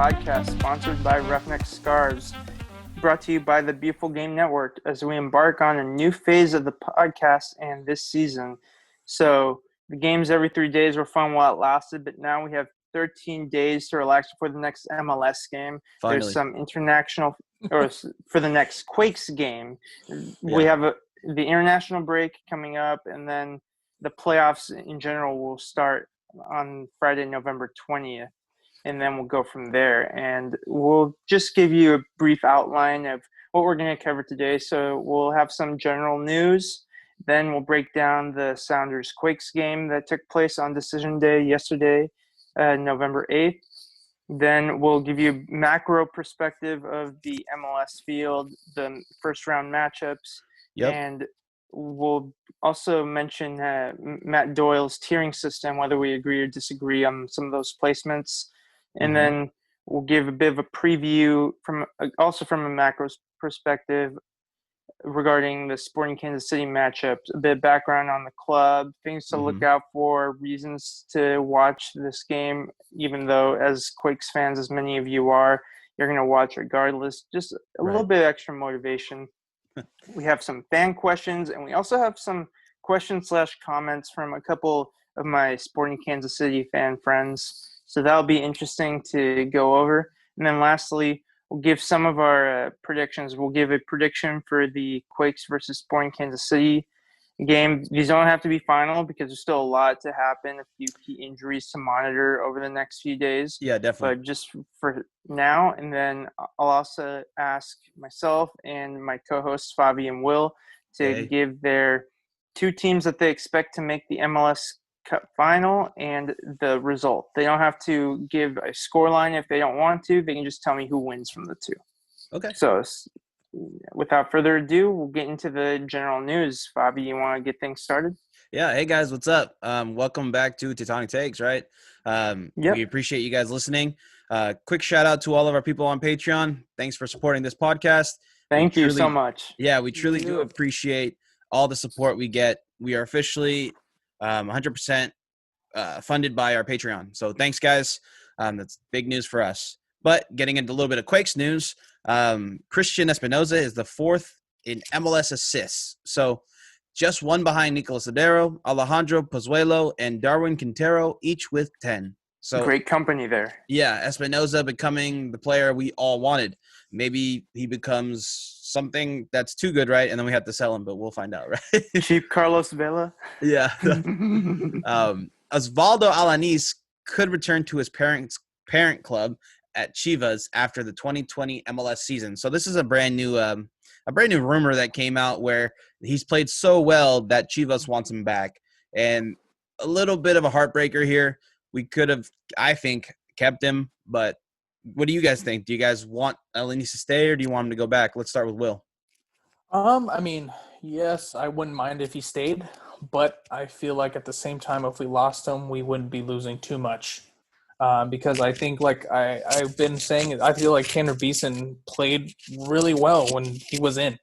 podcast sponsored by Roughneck Scarves, brought to you by the Beautiful Game Network as we embark on a new phase of the podcast and this season. So the games every 3 days were fun while it lasted, but now we have 13 days to relax before the next MLS game. Finally. There's some international, or for the next Quakes game. We have the international break coming up, and then the playoffs in general will start on Friday, November 20th, and then we'll go from there. And we'll just give you a brief outline of what we're going to cover today. So we'll have some general news. Then we'll break down the Sounders Quakes game that took place on decision day yesterday, November 8th. Then we'll give you a macro perspective of the MLS field, the first round matchups, and we'll also mention Matt Doyle's tiering system, whether we agree or disagree on some of those placements. And then we'll give a bit of a preview from a macro perspective regarding the Sporting Kansas City matchup, a bit of background on the club, things to look out for, reasons to watch this game, even though as Quakes fans, as many of you are, you're going to watch regardless, just a little bit of extra motivation. We have some fan questions, and we also have some questions/comments from a couple of my Sporting Kansas City fan friends. So that'll be interesting to go over. And then lastly, we'll give some of our predictions. We'll give a prediction for the Quakes versus Sporting Kansas City game. These don't have to be final because there's still a lot to happen, a few key injuries to monitor over the next few days. Yeah, definitely. But just for now, and then I'll also ask myself and my co-hosts, Favi and Will, to give their two teams that they expect to make the MLS Cup final and the result. They don't have to give a scoreline if they don't want to. They can just tell me who wins from the two. Okay. So without further ado, we'll get into the general news. Fabi, you want to get things started? Yeah. Hey, guys, what's up? Welcome back to TectonicTakes, right? We appreciate you guys listening. Quick shout out to all of our people on Patreon. Thanks for supporting this podcast. Thank you so much. Yeah, we truly do appreciate all the support we get. We are officially 100% funded by our Patreon. So thanks, guys. That's big news for us. But getting into a little bit of Quakes news, Christian Espinoza is the fourth in MLS assists. So just one behind Nicolas Ladero, Alejandro Pozuelo, and Darwin Quintero, each with 10. So great company there. Yeah, Espinoza becoming the player we all wanted. Maybe he becomes something that's too good, right? And then we have to sell him, but we'll find out, right? Cheap Carlos Vela. Yeah. Osvaldo Alanis could return to his parent club at Chivas after the 2020 MLS season. So this is a brand new rumor that came out where he's played so well that Chivas wants him back. And a little bit of a heartbreaker here. We could have, I think, kept him, but what do you guys think? Do you guys want Alanis to stay or do you want him to go back? Let's start with Will. I mean, yes, I wouldn't mind if he stayed, but I feel like at the same time, if we lost him, we wouldn't be losing too much. Because I think, like I've been saying, I feel like Tanner Beeson played really well when he was in.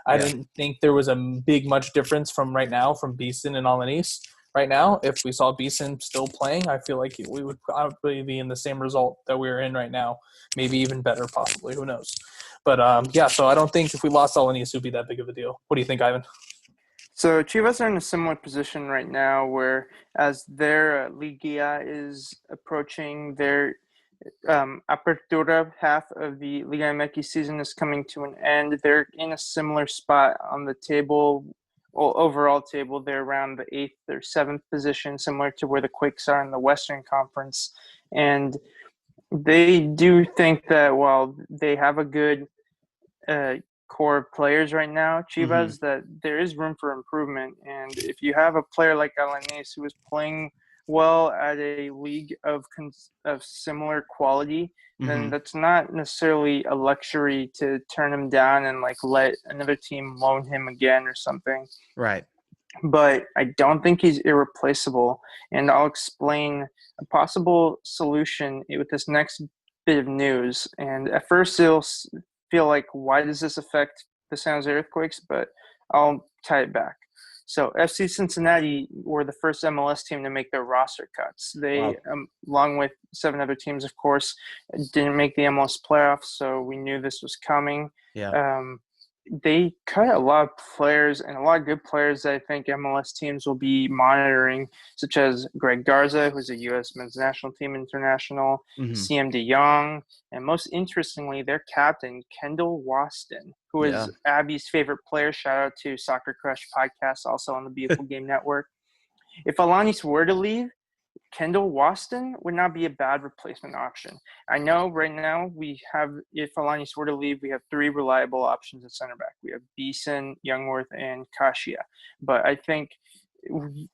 I didn't think there was a much difference from Beeson and Alanis. Right now, if we saw Beeson still playing, I feel like we would probably be in the same result that we're in right now, maybe even better, possibly. Who knows? But, so I don't think if we lost Alanis, it would be that big of a deal. What do you think, Ivan? So Chivas are in a similar position right now where as their Liga is approaching their Apertura half of the Liga MX season is coming to an end. They're in a similar spot on the table. Overall table, they're around the 8th or 7th position, similar to where the Quakes are in the Western Conference. And they do think that while they have a good core of players right now, Chivas, that there is room for improvement. And if you have a player like Alanis who is playing well at a league of similar quality, then that's not necessarily a luxury to turn him down and like let another team loan him again or something. Right. But I don't think he's irreplaceable. And I'll explain a possible solution with this next bit of news. And at first it'll feel like, why does this affect the San Jose Earthquakes? But I'll tie it back. So FC Cincinnati were the first MLS team to make their roster cuts. They, Wow. along with 7 other teams, of course, didn't make the MLS playoffs, so we knew this was coming. Yeah. They cut a lot of players and a lot of good players that I think MLS teams will be monitoring, such as Greg Garza, who's a U.S. men's national team international, Mhm. CM De Jong, and most interestingly, their captain, Kendall Waston, who Yeah. is Abby's favorite player. Shout out to Soccer Crush podcast, also on the Beautiful Game Network. If Alanis were to leave, Kendall Waston would not be a bad replacement option. I know right now if Alanis were to leave, we have 3 reliable options at center back. We have Beeson, Youngworth, and Kashia. But I think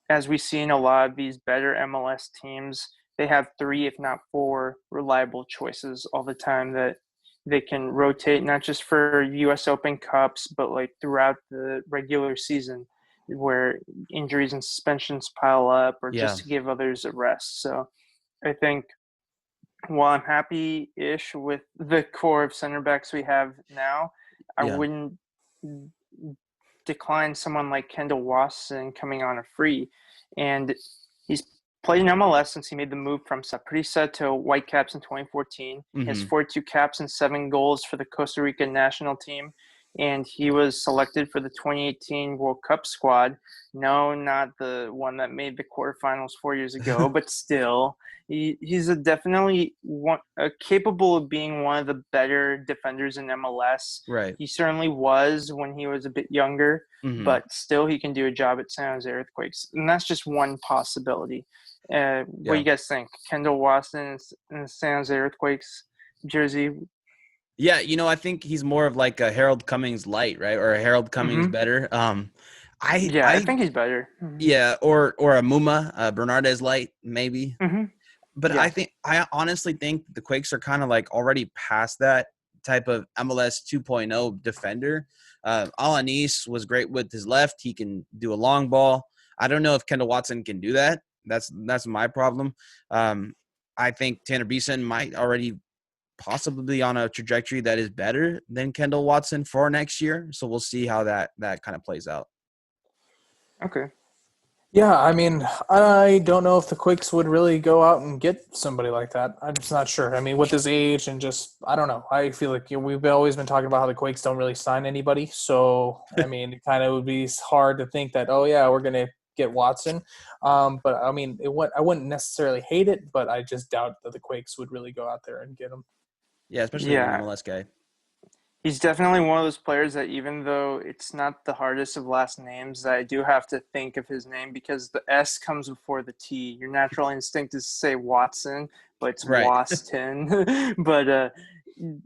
as we see in a lot of these better MLS teams, they have 3, if not 4, reliable choices all the time that they can rotate, not just for U.S. Open Cups, but like throughout the regular season, where injuries and suspensions pile up, or Yeah. just to give others a rest. So I think while I'm happy-ish with the core of center backs we have now, I Yeah. wouldn't decline someone like Kendall Wasson coming on a free. And he's played in MLS since he made the move from Saprissa to Whitecaps in 2014. He has Mhm. 42 caps and 7 goals for the Costa Rica national team. And he was selected for the 2018 World Cup squad. No, not the one that made the quarterfinals 4 years ago, but still, he's definitely capable of being one of the better defenders in MLS. Right. He certainly was when he was a bit younger, Mhm. but still he can do a job at San Jose Earthquakes. And that's just one possibility. What do you guys think? Kendall Waston in San Jose Earthquakes jersey? Yeah, I think he's more of like a Harold Cummings light, right? Or a Harold Cummings better. I think he's better. Yeah, or a Muma, Bernardez light, maybe. But Yeah. I honestly think the Quakes are kind of like already past that type of MLS 2.0 defender. Alanis was great with his left. He can do a long ball. I don't know if Kendall Watson can do that. That's my problem. I think Tanner Beeson might already possibly be on a trajectory that is better than Kendall Watson for next year. So we'll see how that kind of plays out. Okay. Yeah, I mean, I don't know if the Quakes would really go out and get somebody like that. I'm just not sure. I mean, with his age and just, I don't know. I feel like we've always been talking about how the Quakes don't really sign anybody. So, I mean, it kind of would be hard to think that, oh, yeah, we're going to get Watson. But, I mean, I wouldn't necessarily hate it, but I just doubt that the Quakes would really go out there and get him. Yeah, especially an MLS guy. He's definitely one of those players that even though it's not the hardest of last names, that I do have to think of his name because the S comes before the T. Your natural instinct is to say Watson, but it's Right. Waston. But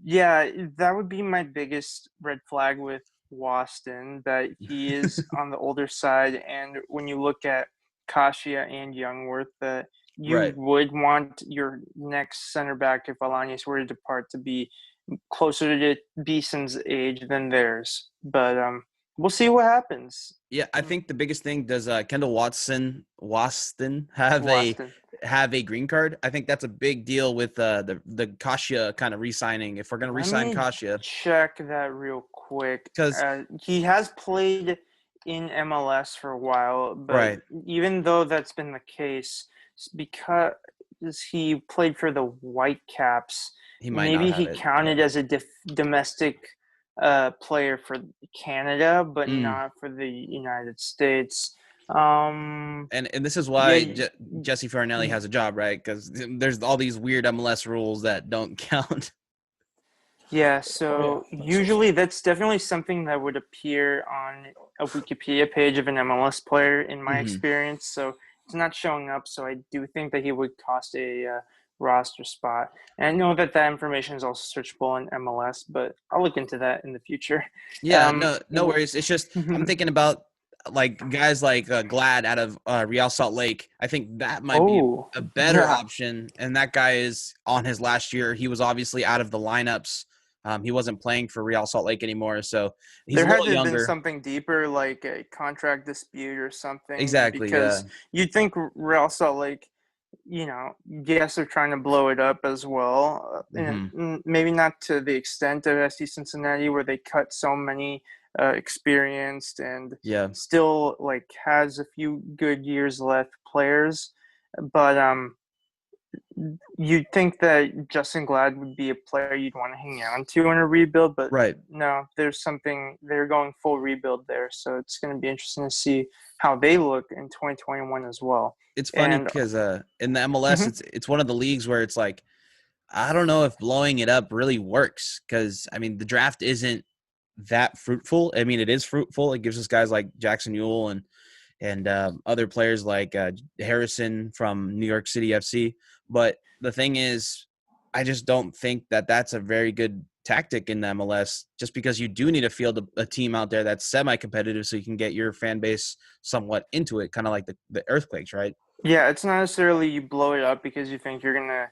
yeah, that would be my biggest red flag with Waston, that he is on the older side. And when you look at Kashia and Youngworth, that you would want your next center back, if Alanis were to depart, to be closer to Beeson's age than theirs. But we'll see what happens. Yeah, I think the biggest thing, does Kendall Waston have a green card? I think that's a big deal with the Kasia kind of re-signing. If we're going to re-sign Kasia. Check that real quick. Because he has played in MLS for a while, but even though that's been the case, because he played for the Whitecaps, maybe he counted as a domestic player for Canada, but not for the United States. And this is why Jesse Farinelli has a job, right? Because there's all these weird MLS rules that don't count. Yeah, so usually that's definitely something that would appear on a Wikipedia page of an MLS player in my experience. So it's not showing up. So I do think that he would cost a roster spot. And I know that information is also searchable in MLS, but I'll look into that in the future. Yeah, no worries. It's just I'm thinking about like guys like Glad out of Real Salt Lake. I think that might be a better option. And that guy is on his last year. He was obviously out of the lineups. He wasn't playing for Real Salt Lake anymore, so he's a little younger. There had to have been something deeper, like a contract dispute or something. Exactly, because you'd think Real Salt Lake, yes, they're trying to blow it up as well. And maybe not to the extent of FC Cincinnati, where they cut so many experienced and Yeah. still like has a few good years left players, but you'd think that Justin Glad would be a player you'd want to hang on to in a rebuild, but Right. no, they're going full rebuild there, so it's going to be interesting to see how they look in 2021 as well. It's funny And because in the MLS, it's one of the leagues where it's like, I don't know if blowing it up really works because, I mean, the draft isn't that fruitful. I mean, it is fruitful. It gives us guys like Jackson Ewell and other players like Harrison from New York City FC. But the thing is, I just don't think that that's a very good tactic in the MLS just because you do need to field a team out there that's semi-competitive so you can get your fan base somewhat into it, kind of like the Earthquakes, right? yeah, it's not necessarily you blow it up because you think you're going to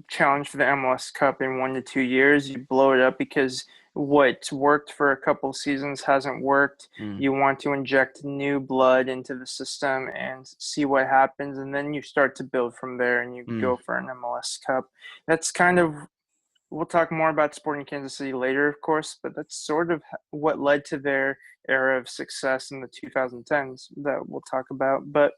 challenge for the MLS Cup in 1 to 2 years. You blow it up because what's worked for a couple seasons hasn't worked. You want to inject new blood into the system and see what happens, and then you start to build from there and you go for an MLS Cup. That's kind of – we'll talk more about Sporting Kansas City later, of course, but that's sort of what led to their era of success in the 2010s that we'll talk about. But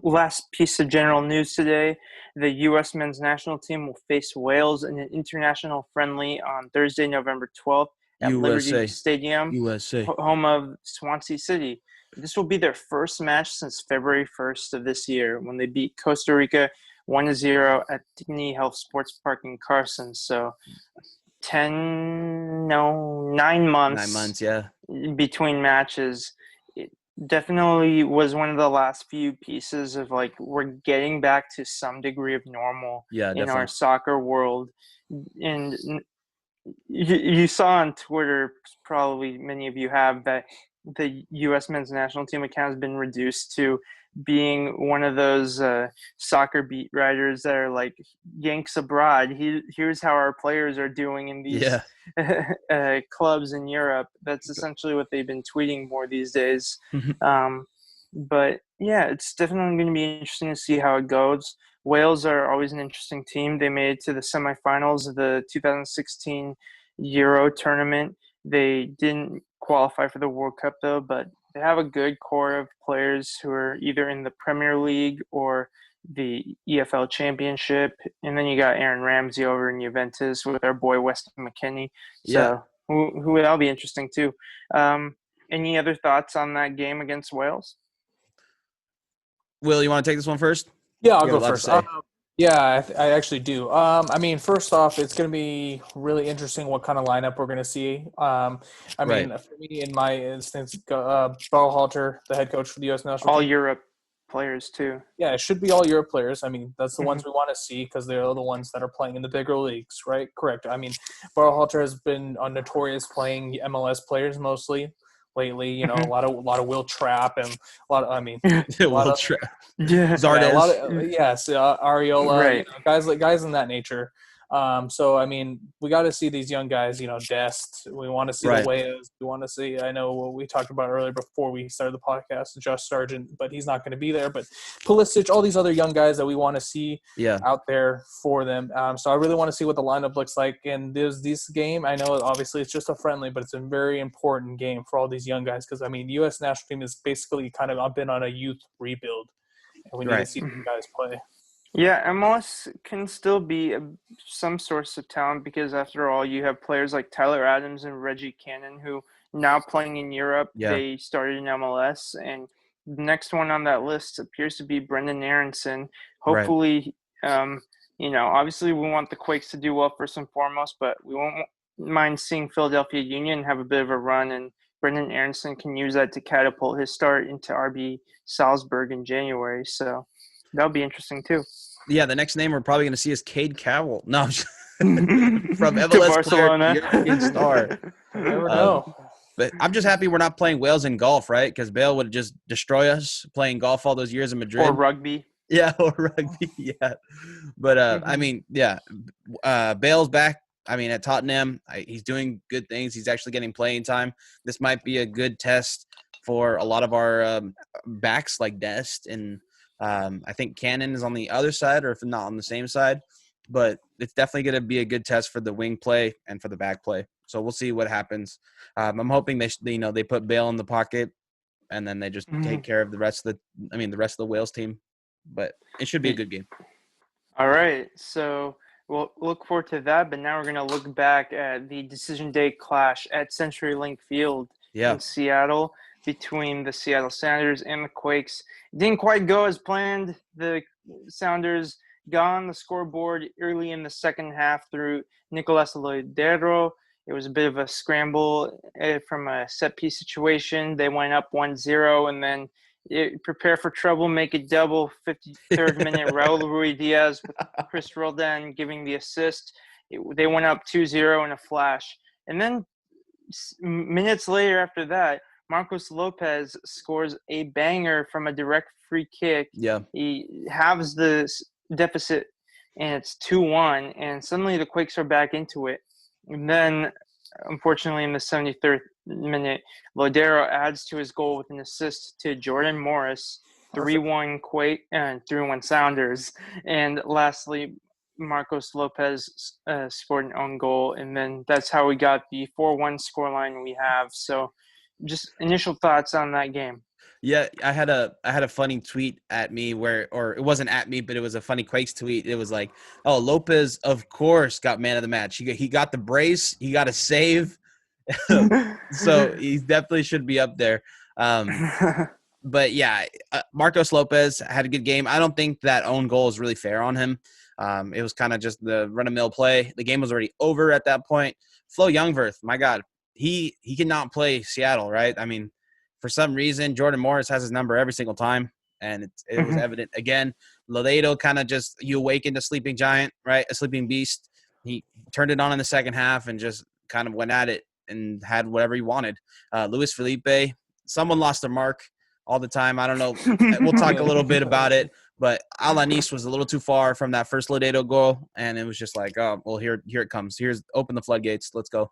last piece of general news today, the U.S. men's national team will face Wales in an international friendly on Thursday, November 12th at Liberty Stadium, home of Swansea City. This will be their first match since February 1st of this year when they beat Costa Rica 1-0 at Dignity Health Sports Park in Carson. So 9 months. 9 months, yeah. Between matches. Definitely was one of the last few pieces of like we're getting back to some degree of normal in our soccer world. And you saw on Twitter, probably many of you have, that the U.S. men's national team account has been reduced to being one of those soccer beat writers that are like Yanks abroad. Here's how our players are doing in these clubs in Europe. That's essentially what they've been tweeting more these days. But yeah, it's definitely going to be interesting to see how it goes. Wales are always an interesting team. They made it to the semifinals of the 2016 Euro tournament. They didn't qualify for the World Cup though, but they have a good core of players who are either in the Premier League or the EFL Championship. And then you got Aaron Ramsey over in Juventus with our boy Weston McKennie. So who that'll be interesting too. Any other thoughts on that game against Wales? Will, you want to take this one first? Yeah, I'll go first. Yeah, I actually do. I mean, first off, it's going to be really interesting what kind of lineup we're going to see. I mean, for me, in my instance, Berhalter, the head coach for the U.S. national team. All Europe players, too. Yeah, it should be all Europe players. I mean, that's the ones we want to see because they're the ones that are playing in the bigger leagues, right? Correct. I mean, Berhalter has been notorious playing MLS players mostly lately. You know, a lot of Will Trapp and a lot of, I mean, Will Trapp. Zardes. Areola, right. Guys in that nature. So I mean, we got to see these young guys. Dest. We want to see the Wales. We want to see. I know what we talked about earlier before we started the podcast, Josh Sargent, but he's not going to be there. But Pulisic, all these other young guys that we want to see out there for them. So I really want to see what the lineup looks like. And this game, I know obviously it's just a friendly, but it's a very important game for all these young guys because I mean, U.S. national team is basically kind of been on a youth rebuild, and we need to see these guys play. Yeah, MLS can still be some source of talent because, after all, you have players like Tyler Adams and Reggie Cannon who now playing in Europe. They started in MLS, and the next one on that list appears to be Brendan Aronson. Hopefully, obviously we want the Quakes to do well first and foremost, but we won't mind seeing Philadelphia Union have a bit of a run, and Brendan Aronson can use that to catapult his start into RB Salzburg in January. So that'll be interesting too. Yeah, the next name we're probably going to see is Cade Cowell. No, from MLS Barcelona. European star. Never know. But I'm just happy we're not playing Wales in golf, right? Because Bale would just destroy us playing golf all those years in Madrid. Or rugby. Yeah, or rugby, yeah. But, I mean, Bale's back. I mean, at Tottenham, he's doing good things. He's actually getting playing time. This might be a good test for a lot of our backs like Dest and I think Cannon is on the other side, or if not on the same side. but it's definitely going to be a good test for the wing play and for the back play. So we'll see what happens. I'm hoping they put Bale in the pocket and then they just take care of the rest of the Wales team. But it should be a good game. All right, so we'll look forward to that. But now we're going to look back at the decision day clash at CenturyLink Field in Seattle between the Seattle Sounders and the Quakes. It didn't quite go as planned. The Sounders got on the scoreboard early in the second half through Nicolas Loidero. It was a bit of a scramble from a set-piece situation. They went up 1-0, and then prepare for trouble, make it double. 53rd minute, Raul Ruidiaz with Chris Roldan giving the assist. They went up 2-0 in a flash. And then minutes later after that, Marcos Lopez scores a banger from a direct free kick. Yeah. He halves the deficit, and it's 2-1, and suddenly the Quakes are back into it. And then, unfortunately, in the 73rd minute, Loidero adds to his goal with an assist to Jordan Morris, 3-1 Quake and 3-1 Sounders. And lastly, Marcos Lopez scored an own goal, and then that's how we got the 4-1 scoreline we have. So, just initial thoughts on that game. Yeah, I had a funny tweet at me or it wasn't at me, but it was a funny Quakes tweet. It was like, "Oh, Lopez, of course, got man of the match. He got the brace. He got a save, so he definitely should be up there." But yeah, Marcos Lopez had a good game. I don't think that own goal is really fair on him. It was kind of just the run-of-mill play. The game was already over at that point. Flo Youngworth, my God, he cannot play Seattle, right? I mean, for some reason, Jordan Morris has his number every single time, and it was evident. Again, Lodedo kind of just – you awakened a sleeping giant, right, a sleeping beast. He turned it on in the second half and just kind of went at it and had whatever he wanted. Luis Felipe, someone lost their mark all the time. I don't know. We'll talk a little bit about it, but Alanis was a little too far from that first Lodedo goal, and it was just like, oh, well, here it comes. Open the floodgates. Let's go.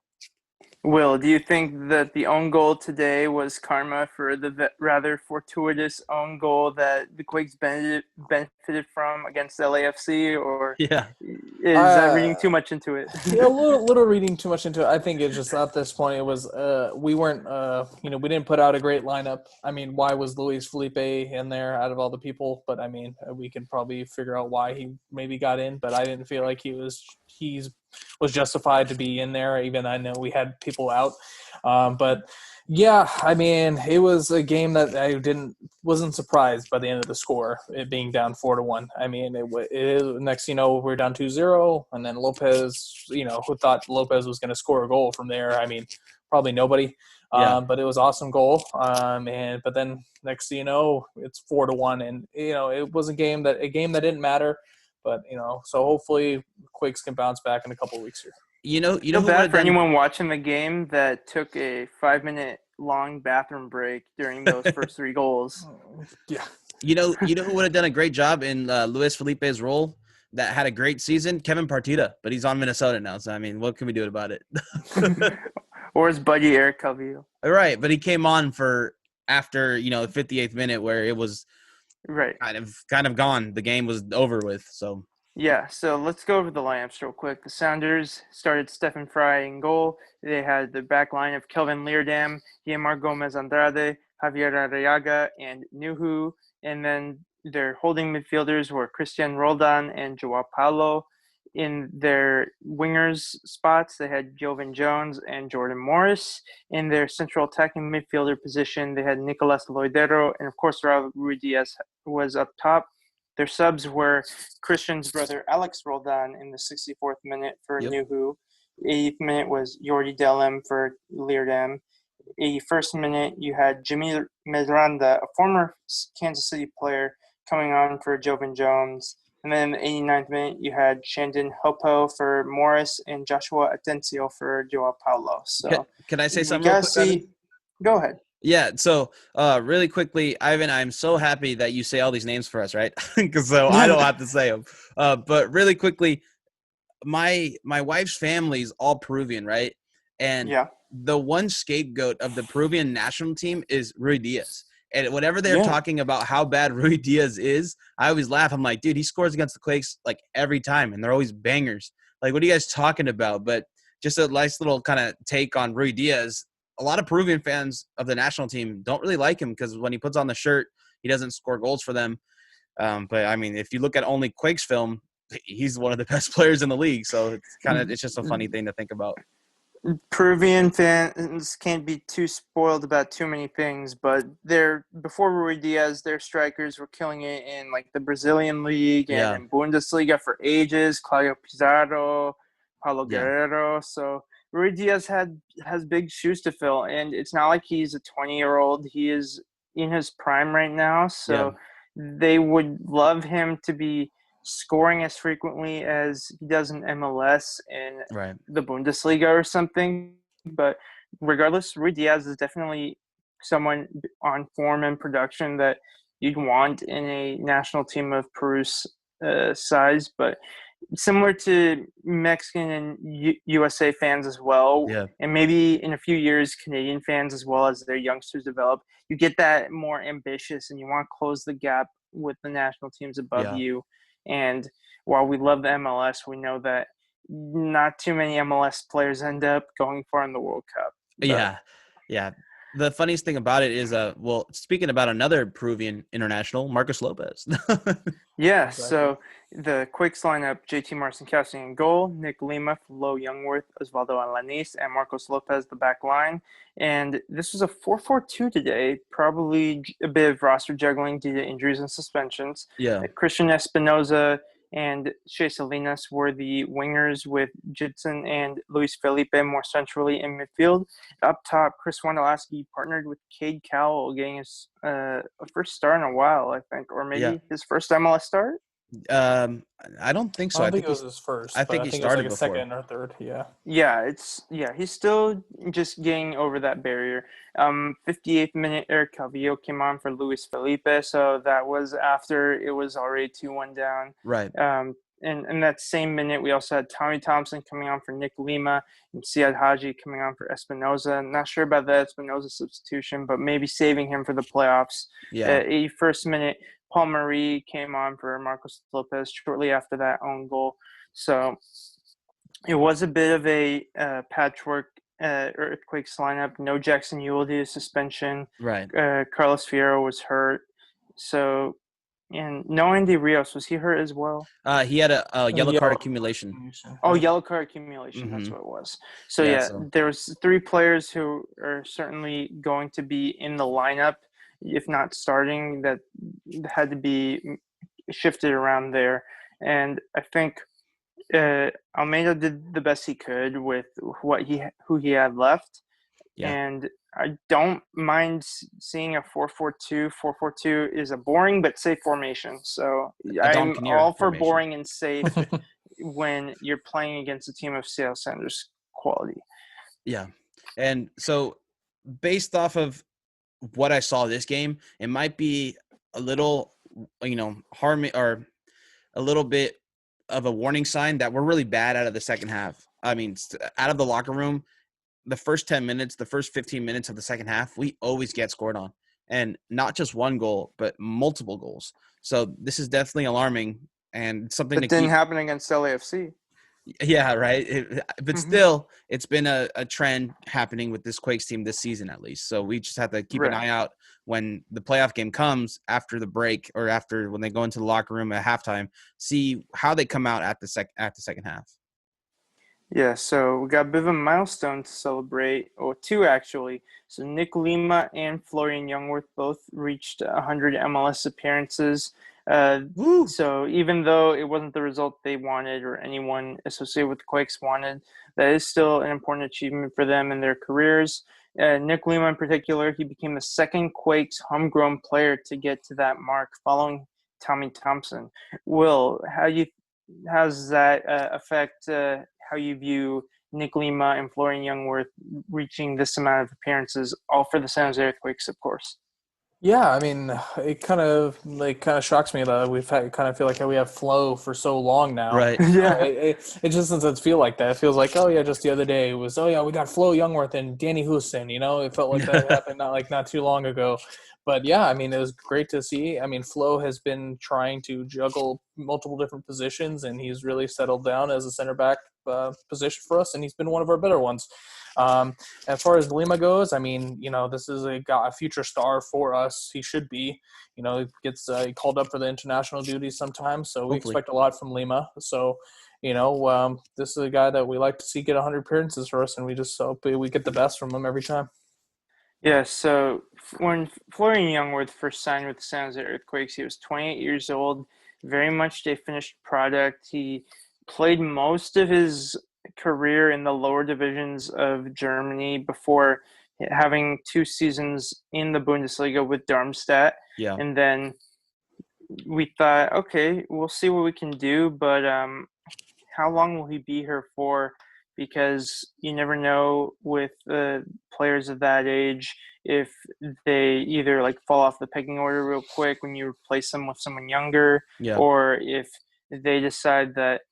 Will, do you think that the own goal today was karma for the rather fortuitous own goal that the Quakes benefited from against LAFC, or is that reading too much into it? Yeah, a little reading too much into it. I think it's just at this point it was we weren't we didn't put out a great lineup. I mean, why was Luis Felipe in there out of all the people? But I mean, we can probably figure out why he maybe got in, but I didn't feel like he was justified to be in there, even I know we had people out. But yeah, I mean, it was a game that I wasn't surprised by the end of the score, it being down 4-1. I mean, next, we're down 2-0, and then Lopez, who thought Lopez was going to score a goal from there? I mean, probably nobody. But it was an awesome goal. But then next, it's 4-1, and it was a game that didn't matter. But so hopefully Quakes can bounce back in a couple of weeks here. Feel bad for anyone watching the game that took a 5-minute long bathroom break during those first 3 goals. Yeah. Who would have done a great job in Luis Felipe's role that had a great season? Kevin Partida, but he's on Minnesota now. So I mean, what can we do about it? Or his buddy Eric Calvillo. Right, but he came on for after the 58th minute where it was. Right. Kind of gone. The game was over with. So yeah. So let's go over the lineups real quick. The Sounders started Stephen Fry in goal. They had the back line of Kelvin Leerdam, Guillermo Gomez Andrade, Javier Arriaga, and Nuhu. And then their holding midfielders were Christian Roldan and Joao Paulo. In their wingers spots, they had Jovan Jones and Jordan Morris. In their central attacking midfielder position, they had Nicolas Loidero, and of course, Raul Ruidiaz was up top. Their subs were Christian's brother Alex Roldan in the 64th minute for Nuhu. 80th minute was Jordi Delem for Leerdam. 81st minute, you had Jimmy Miranda, a former Kansas City player, coming on for Jovan Jones. And then in the 89th minute, you had Shandon Hopo for Morris and Joshua Atencio for Joao Paulo. So can I say something real quick? Go ahead. Yeah, so really quickly, Ivan, I'm so happy that you say all these names for us, right? Because I don't have to say them. But really quickly, my wife's family is all Peruvian, right? And the one scapegoat of the Peruvian national team is Rui Diaz. And whenever they're talking about how bad Rui Diaz is, I always laugh. I'm like, dude, he scores against the Quakes like every time, and they're always bangers. Like, what are you guys talking about? But just a nice little kind of take on Rui Diaz. A lot of Peruvian fans of the national team don't really like him because when he puts on the shirt, he doesn't score goals for them. But I mean, if you look at only Quakes film, he's one of the best players in the league. So it's just a funny thing to think about. Peruvian fans can't be too spoiled about too many things, but before Rui Diaz, their strikers were killing it in like the Brazilian league and in Bundesliga for ages. Claudio Pizarro, Paulo Guerrero. So Rui Diaz has big shoes to fill, and it's not like he's a 20-year-old. He is in his prime right now, so they would love him to be scoring as frequently as he does in MLS and the Bundesliga or something. But regardless, Rui Diaz is definitely someone on form and production that you'd want in a national team of Peru's size. But similar to Mexican and USA fans as well, and maybe in a few years Canadian fans as well, as their youngsters develop, you get that more ambitious and you want to close the gap with the national teams above you. And while we love the MLS, we know that not too many MLS players end up going far in the World Cup. But, yeah. The funniest thing about it is, speaking about another Peruvian international, Marcos Lopez. So the Quakes lineup, JT Marcinkowski in goal, Nick Lima, Flo Youngworth, Osvaldo Alanis, and Marcos Lopez the back line. And this was a 4-4-2 today, probably a bit of roster juggling due to injuries and suspensions. Christian Espinoza and Shea Salinas were the wingers, with Judson and Luis Felipe more centrally in midfield. Up top, Chris Wondolowski partnered with Cade Cowell, getting his first start in a while, I think, or maybe his first MLS start. I don't think so. I think it was his first. I think he started it was like a second or third. He's still just getting over that barrier. 58th minute, Eric Calvillo came on for Luis Felipe, so that was after it was already 2-1 down. And in that same minute, we also had Tommy Thompson coming on for Nick Lima and Siad Haji coming on for Espinoza. I'm not sure about the Espinoza substitution, but maybe saving him for the playoffs. 81st minute, Paul Marie came on for Marcos Lopez shortly after that own goal. So it was a bit of a patchwork Earthquakes lineup. No Jackson Ewell due to suspension. Carlos Fierro was hurt. So, and no Andy Rios. Was he hurt as well? He had a yellow card accumulation. Yellow card accumulation. That's what it was. So, there was 3 players who are certainly going to be in the lineup, if not starting, that had to be shifted around there. And I think Almeida did the best he could with who he had left. And I don't mind seeing a 4-4-2. 4-4-2 is a boring but safe formation. So I'm all for boring and safe when you're playing against a team of Seattle Sounders quality. And so based off of what I saw this game, it might be a little, harming or a little bit of a warning sign that we're really bad out of the second half. I mean, out of the locker room, the first 10 minutes, the first 15 minutes of the second half, we always get scored on, and not just one goal, but multiple goals. So this is definitely alarming and something that didn't happen against LAFC. But still, it's been a trend happening with this Quakes team this season, at least. So we just have to keep an eye out when the playoff game comes after the break, or after when they go into the locker room at halftime, see how they come out at the second half. So we got a bit of a milestone to celebrate, or 2 actually. So Nick Lima and Florian Youngworth both reached 100 MLS appearances. So even though it wasn't the result they wanted, or anyone associated with the Quakes wanted, that is still an important achievement for them in their careers. Nick Lima in particular, he became the second Quakes homegrown player to get to that mark, following Tommy Thompson. Will, how's that affect how you view Nick Lima and Florian Youngworth reaching this amount of appearances, all for the San Jose Earthquakes, of course? Yeah, I mean, it kind of shocks me that we've had kind of feel like we have flow for so long now. Right. Yeah. It just doesn't feel like that. It feels like, oh yeah, just the other day it was, oh yeah, we got Flo Youngworth and Danny Houston. It felt like that happened not too long ago. But yeah, I mean, it was great to see. I mean, Flo has been trying to juggle multiple different positions, and he's really settled down as a center back position for us, and he's been one of our better ones. As far as Lima goes, I mean, this is a future star for us. He should be. He gets called up for the international duties sometimes, so we Hopefully. expect a lot from Lima. So, this is a guy that we like to see get 100 appearances for us, and we just hope we get the best from him every time. Yeah, so when Florian Youngworth first signed with the San Jose Earthquakes, he was 28 years old, very much a finished product. He played most of his career in the lower divisions of Germany before having 2 seasons in the Bundesliga with Darmstadt. Yeah. And then we thought, okay, we'll see what we can do, but how long will he be here for? Because you never know with players of that age if they either like fall off the pecking order real quick when you replace them with someone younger, Yeah. or if they decide that,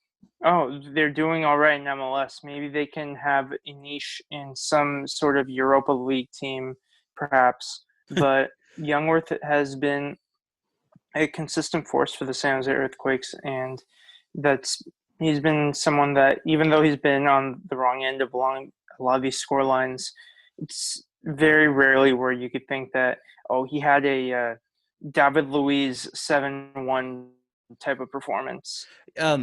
oh, they're doing all right in MLS. Maybe they can have a niche in some sort of Europa League team, perhaps. But Youngworth has been a consistent force for the San Jose Earthquakes, and that's he's been someone that, even though he's been on the wrong end of a lot of these score lines, it's very rarely where you could think that, oh, he had a David Luiz 7-1 type of performance.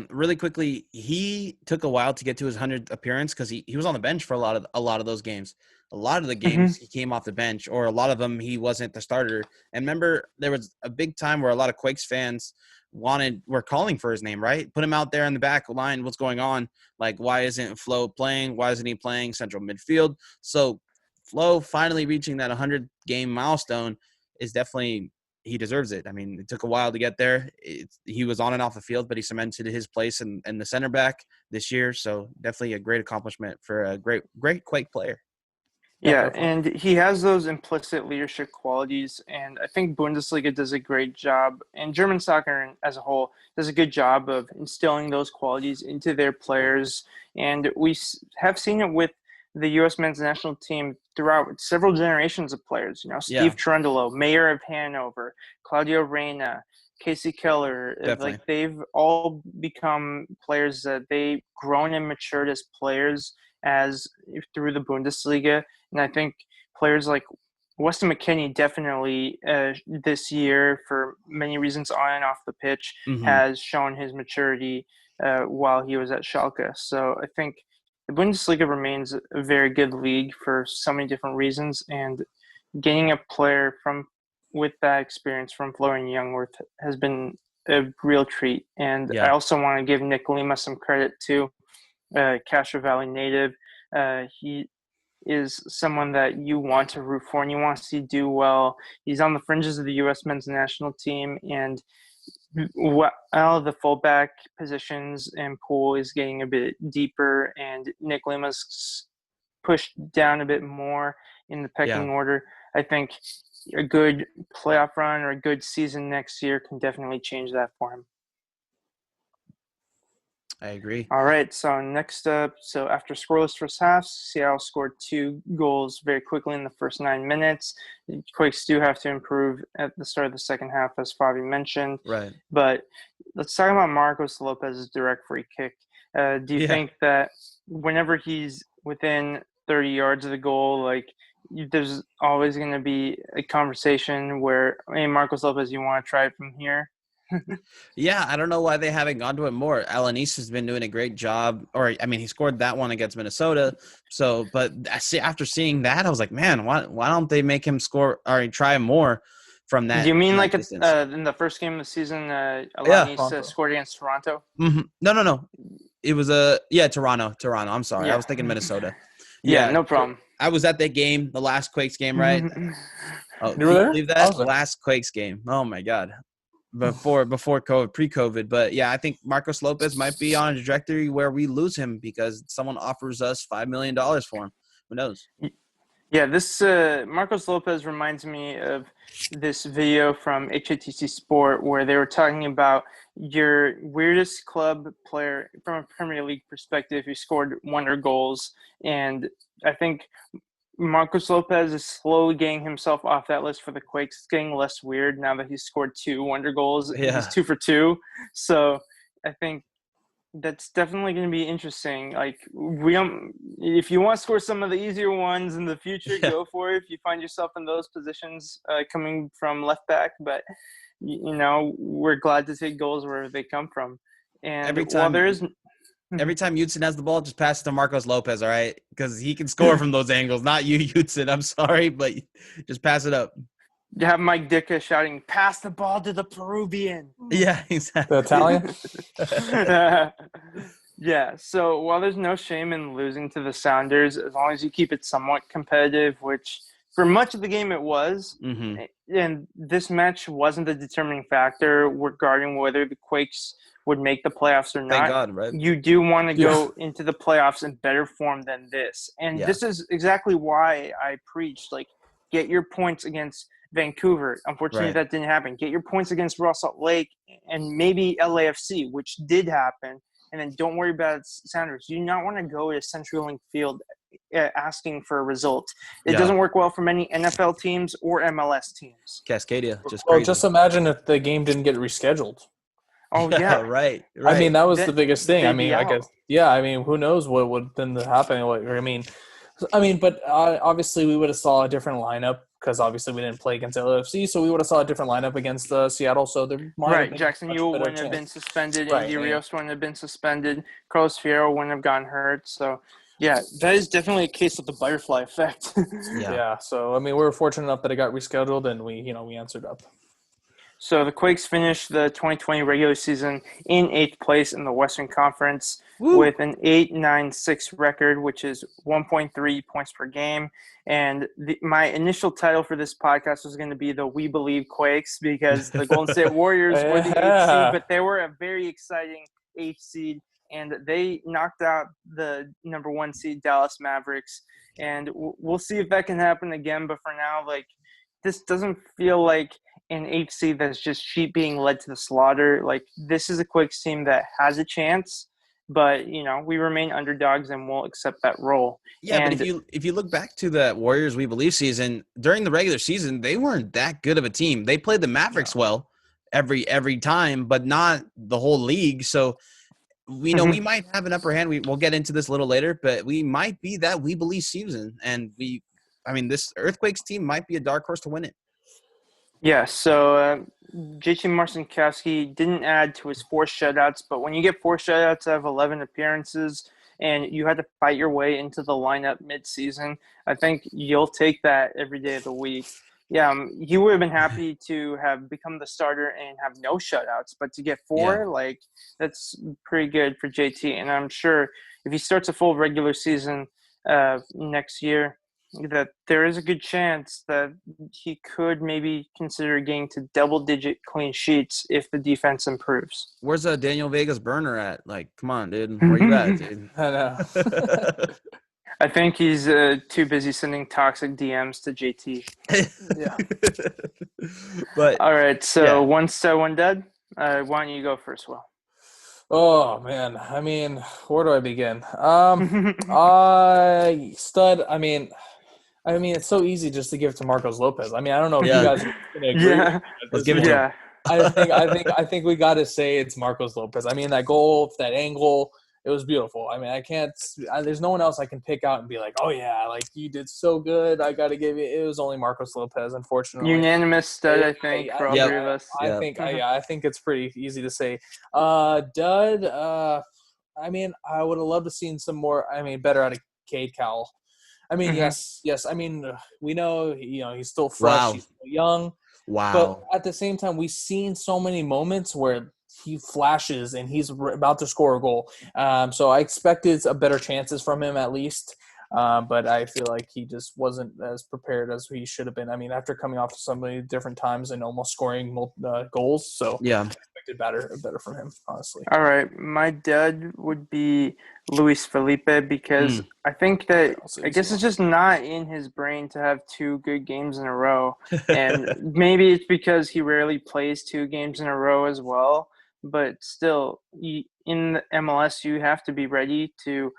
Really quickly, he took a while to get to his 100th appearance because he was on the bench for a lot of those games. A lot of the games he came off the bench, or a lot of them he wasn't the starter. And remember, there was a big time where a lot of Quakes fans were calling for his name, right? Put him out there in the back line. What's going on? Like, why isn't Flo playing? Why isn't he playing central midfield? So Flo finally reaching that 100-game milestone is definitely – he deserves it. I mean, it took a while to get there. He was on and off the field, but he cemented his place in the center back this year. So definitely a great accomplishment for a great Quake player. Yeah, and he has those implicit leadership qualities, and I think Bundesliga does a great job, and German soccer as a whole does a good job of instilling those qualities into their players. And we have seen it with the U.S. men's national team throughout several generations of players. Steve Cherundolo, Mayor of Hanover, Claudio Reyna, Casey Keller. Definitely. Like, they've all become players that they've grown and matured as players through the Bundesliga. And I think players like Weston McKennie definitely this year, for many reasons on and off the pitch, has shown his maturity while he was at Schalke. So I think the Bundesliga remains a very good league for so many different reasons, and getting a player with that experience from Florian Youngworth has been a real treat. And I also want to give Nick Lima some credit too. Castro Valley native. He is someone that you want to root for and you want to see do well. He's on the fringes of the U.S. men's national team, and while the fullback positions and pool is getting a bit deeper and Nick Lima's pushed down a bit more in the pecking order, I think a good playoff run or a good season next year can definitely change that for him. I agree. All right, so next up, after scoreless first half, Seattle scored 2 goals very quickly in the first 9 minutes. The Quakes do have to improve at the start of the second half, as Favi mentioned. Right. But let's talk about Marcos Lopez's direct free kick. Do you think that whenever he's within 30 yards of the goal, like, there's always going to be a conversation where, hey, Marcos Lopez, you want to try it from here? Yeah, I don't know why they haven't gone to it more. Alanis has been doing a great job. He scored that one against Minnesota. So, but after seeing that, I was like, man, why don't they make him score or try more from that? Do you mean like in the first game of the season, Alanis scored against Toronto? Mm-hmm. No. It was Toronto. I'm sorry. I was thinking Minnesota. Yeah, no problem. I was at that game, the last Quakes game, right? Oh, you were there? Believe that? Last Quakes game. Oh my God. Before COVID, pre-COVID. But yeah, I think Marcos Lopez might be on a trajectory where we lose him because someone offers us $5 million for him. Who knows? Yeah, this Marcos Lopez reminds me of this video from HATC Sport where they were talking about your weirdest club player from a Premier League perspective who scored wonder goals. And I think Marcos Lopez is slowly getting himself off that list for the Quakes. It's getting less weird now that he's scored 2 wonder goals. Yeah. He's 2 for 2. So I think that's definitely going to be interesting. Like if you want to score some of the easier ones in the future, go for it. If you find yourself in those positions coming from left back, but we're glad to take goals wherever they come from. And every time Hudson has the ball, just pass it to Marcos Lopez, all right? Because he can score from those angles. Not you, Hudson. I'm sorry, but just pass it up. You have Mike Ditka shouting, "Pass the ball to the Peruvian." Yeah, exactly. The Italian? Yeah, so while there's no shame in losing to the Sounders, as long as you keep it somewhat competitive, which for much of the game it was, and this match wasn't the determining factor regarding whether the Quakes would make the playoffs or not. Thank God, right? You do want to go into the playoffs in better form than this. And this is exactly why I preached, like, get your points against Vancouver. Unfortunately, that didn't happen. Get your points against Royal Salt Lake and maybe LAFC, which did happen. And then don't worry about Sounders. You do not want to go to CenturyLink Field asking for a result. It doesn't work well for many NFL teams or MLS teams. Cascadia, just well, crazy. just imagine if the game didn't get rescheduled. Oh, yeah. Right. I mean, that was the biggest thing. I mean, I guess, I mean, who knows what would have been happening. But obviously we would have saw a different lineup because obviously we didn't play against LAFC, so we would have saw a different lineup against Seattle. So there might have been Jackson Ewell wouldn't have been suspended. Right, Andy Rios wouldn't have been suspended. Carlos Fierro wouldn't have gotten hurt. So, yeah, that is definitely a case of the butterfly effect. Yeah. So I mean, we were fortunate enough that it got rescheduled, and we answered up. So the Quakes finished the 2020 regular season in 8th place in the Western Conference with an 8.96 record, which is 1.3 points per game. And my initial title for this podcast was going to be the We Believe Quakes because the Golden State Warriors were the 8th seed, but they were a very exciting 8th seed. And they knocked out the number 1 seed Dallas Mavericks. And we'll see if that can happen again. But for now, like, this doesn't feel like an HC that's just sheep being led to the slaughter. Like, this is a Quakes team that has a chance, but we remain underdogs and we'll accept that role. Yeah, but if you look back to the Warriors We Believe season, during the regular season, they weren't that good of a team. They played the Mavericks well every time, but not the whole league. So we know we might have an upper hand. We'll get into this a little later, but we might be that We Believe season, and this Earthquakes team might be a dark horse to win it. Yeah, so JT Marcinkowski didn't add to his 4 shutouts, but when you get 4 shutouts out of 11 appearances and you had to fight your way into the lineup mid-season, I think you'll take that every day of the week. Yeah, he would have been happy to have become the starter and have no shutouts, but to get 4, that's pretty good for JT. And I'm sure if he starts a full regular season next year, that there is a good chance that he could maybe consider getting to double-digit clean sheets if the defense improves. Where's Daniel Vega's burner at? Like, come on, dude. Where you at, dude? I know. I think he's too busy sending toxic DMs to JT. Yeah. But all right, so one stud, one dead. Why don't you go first, Will? Oh man, I mean, where do I begin? Stud. I mean, it's so easy just to give it to Marcos Lopez. I mean, I don't know if you guys are going to agree. Yeah, let's give it to him. I think we got to say it's Marcos Lopez. I mean, that goal, that angle, it was beautiful. I mean, there's no one else I can pick out and be like, oh yeah, like you did so good. I got to give it. It was only Marcos Lopez, unfortunately. Unanimous stud, I think, for all 3 of us. I think it's pretty easy to say. Dud. I mean, I would have loved to seen some more. I mean, better out of Cade Cowell. I mean, yes. I mean, we know, he's still fresh, he's still young. Wow. But at the same time, we've seen so many moments where he flashes and he's about to score a goal. So I expected better chances from him at least. But I feel like he just wasn't as prepared as he should have been. I mean, after coming off so many different times and almost scoring goals. So yeah, expected better from him, honestly. All right, my dud would be Luis Felipe because I think that I guess it's just not in his brain to have 2 good games in a row, and maybe it's because he rarely plays 2 games in a row as well. But still, in the MLS, you have to be ready to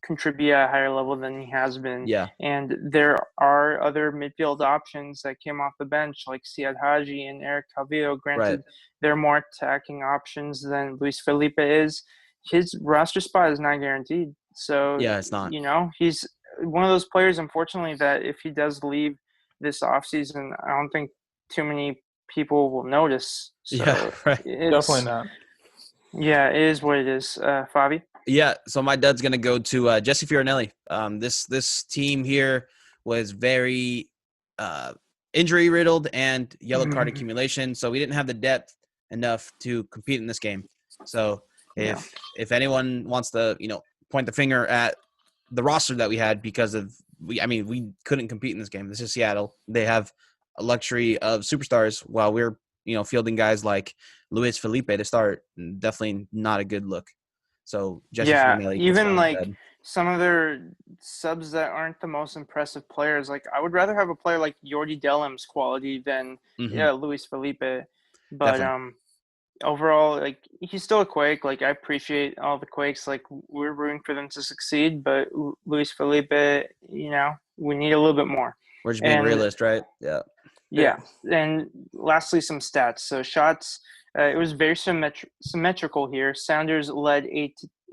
contribute at a higher level than he has been. Yeah. And there are other midfield options that came off the bench, like Siad Haji and Eric Calvillo. Granted, they're more attacking options than Luis Felipe is. His roster spot is not guaranteed. So, yeah, it's not. He's one of those players, unfortunately, that if he does leave this offseason, I don't think too many people will notice. So yeah, right. Definitely not. Yeah, it is what it is. Favi? Yeah, so my dud's going to go to Jesse Fioranelli. This team here was very injury-riddled and yellow card accumulation, so we didn't have the depth enough to compete in this game. So if anyone wants to, point the finger at the roster that we had because of we couldn't compete in this game. This is Seattle. They have a luxury of superstars while we're, fielding guys like Luis Felipe to start. Definitely not a good look. So Jesse Fioranelli, even like some of their subs that aren't the most impressive players. Like I would rather have a player like Jordi Delim's quality than Luis Felipe. But Definitely. Overall, like he's still a Quake. Like I appreciate all the Quakes. Like we're rooting for them to succeed. But Luis Felipe, we need a little bit more. We're just being realist, right? Yeah. Yeah. And lastly, some stats. So shots. It was very symmetrical here. Sounders led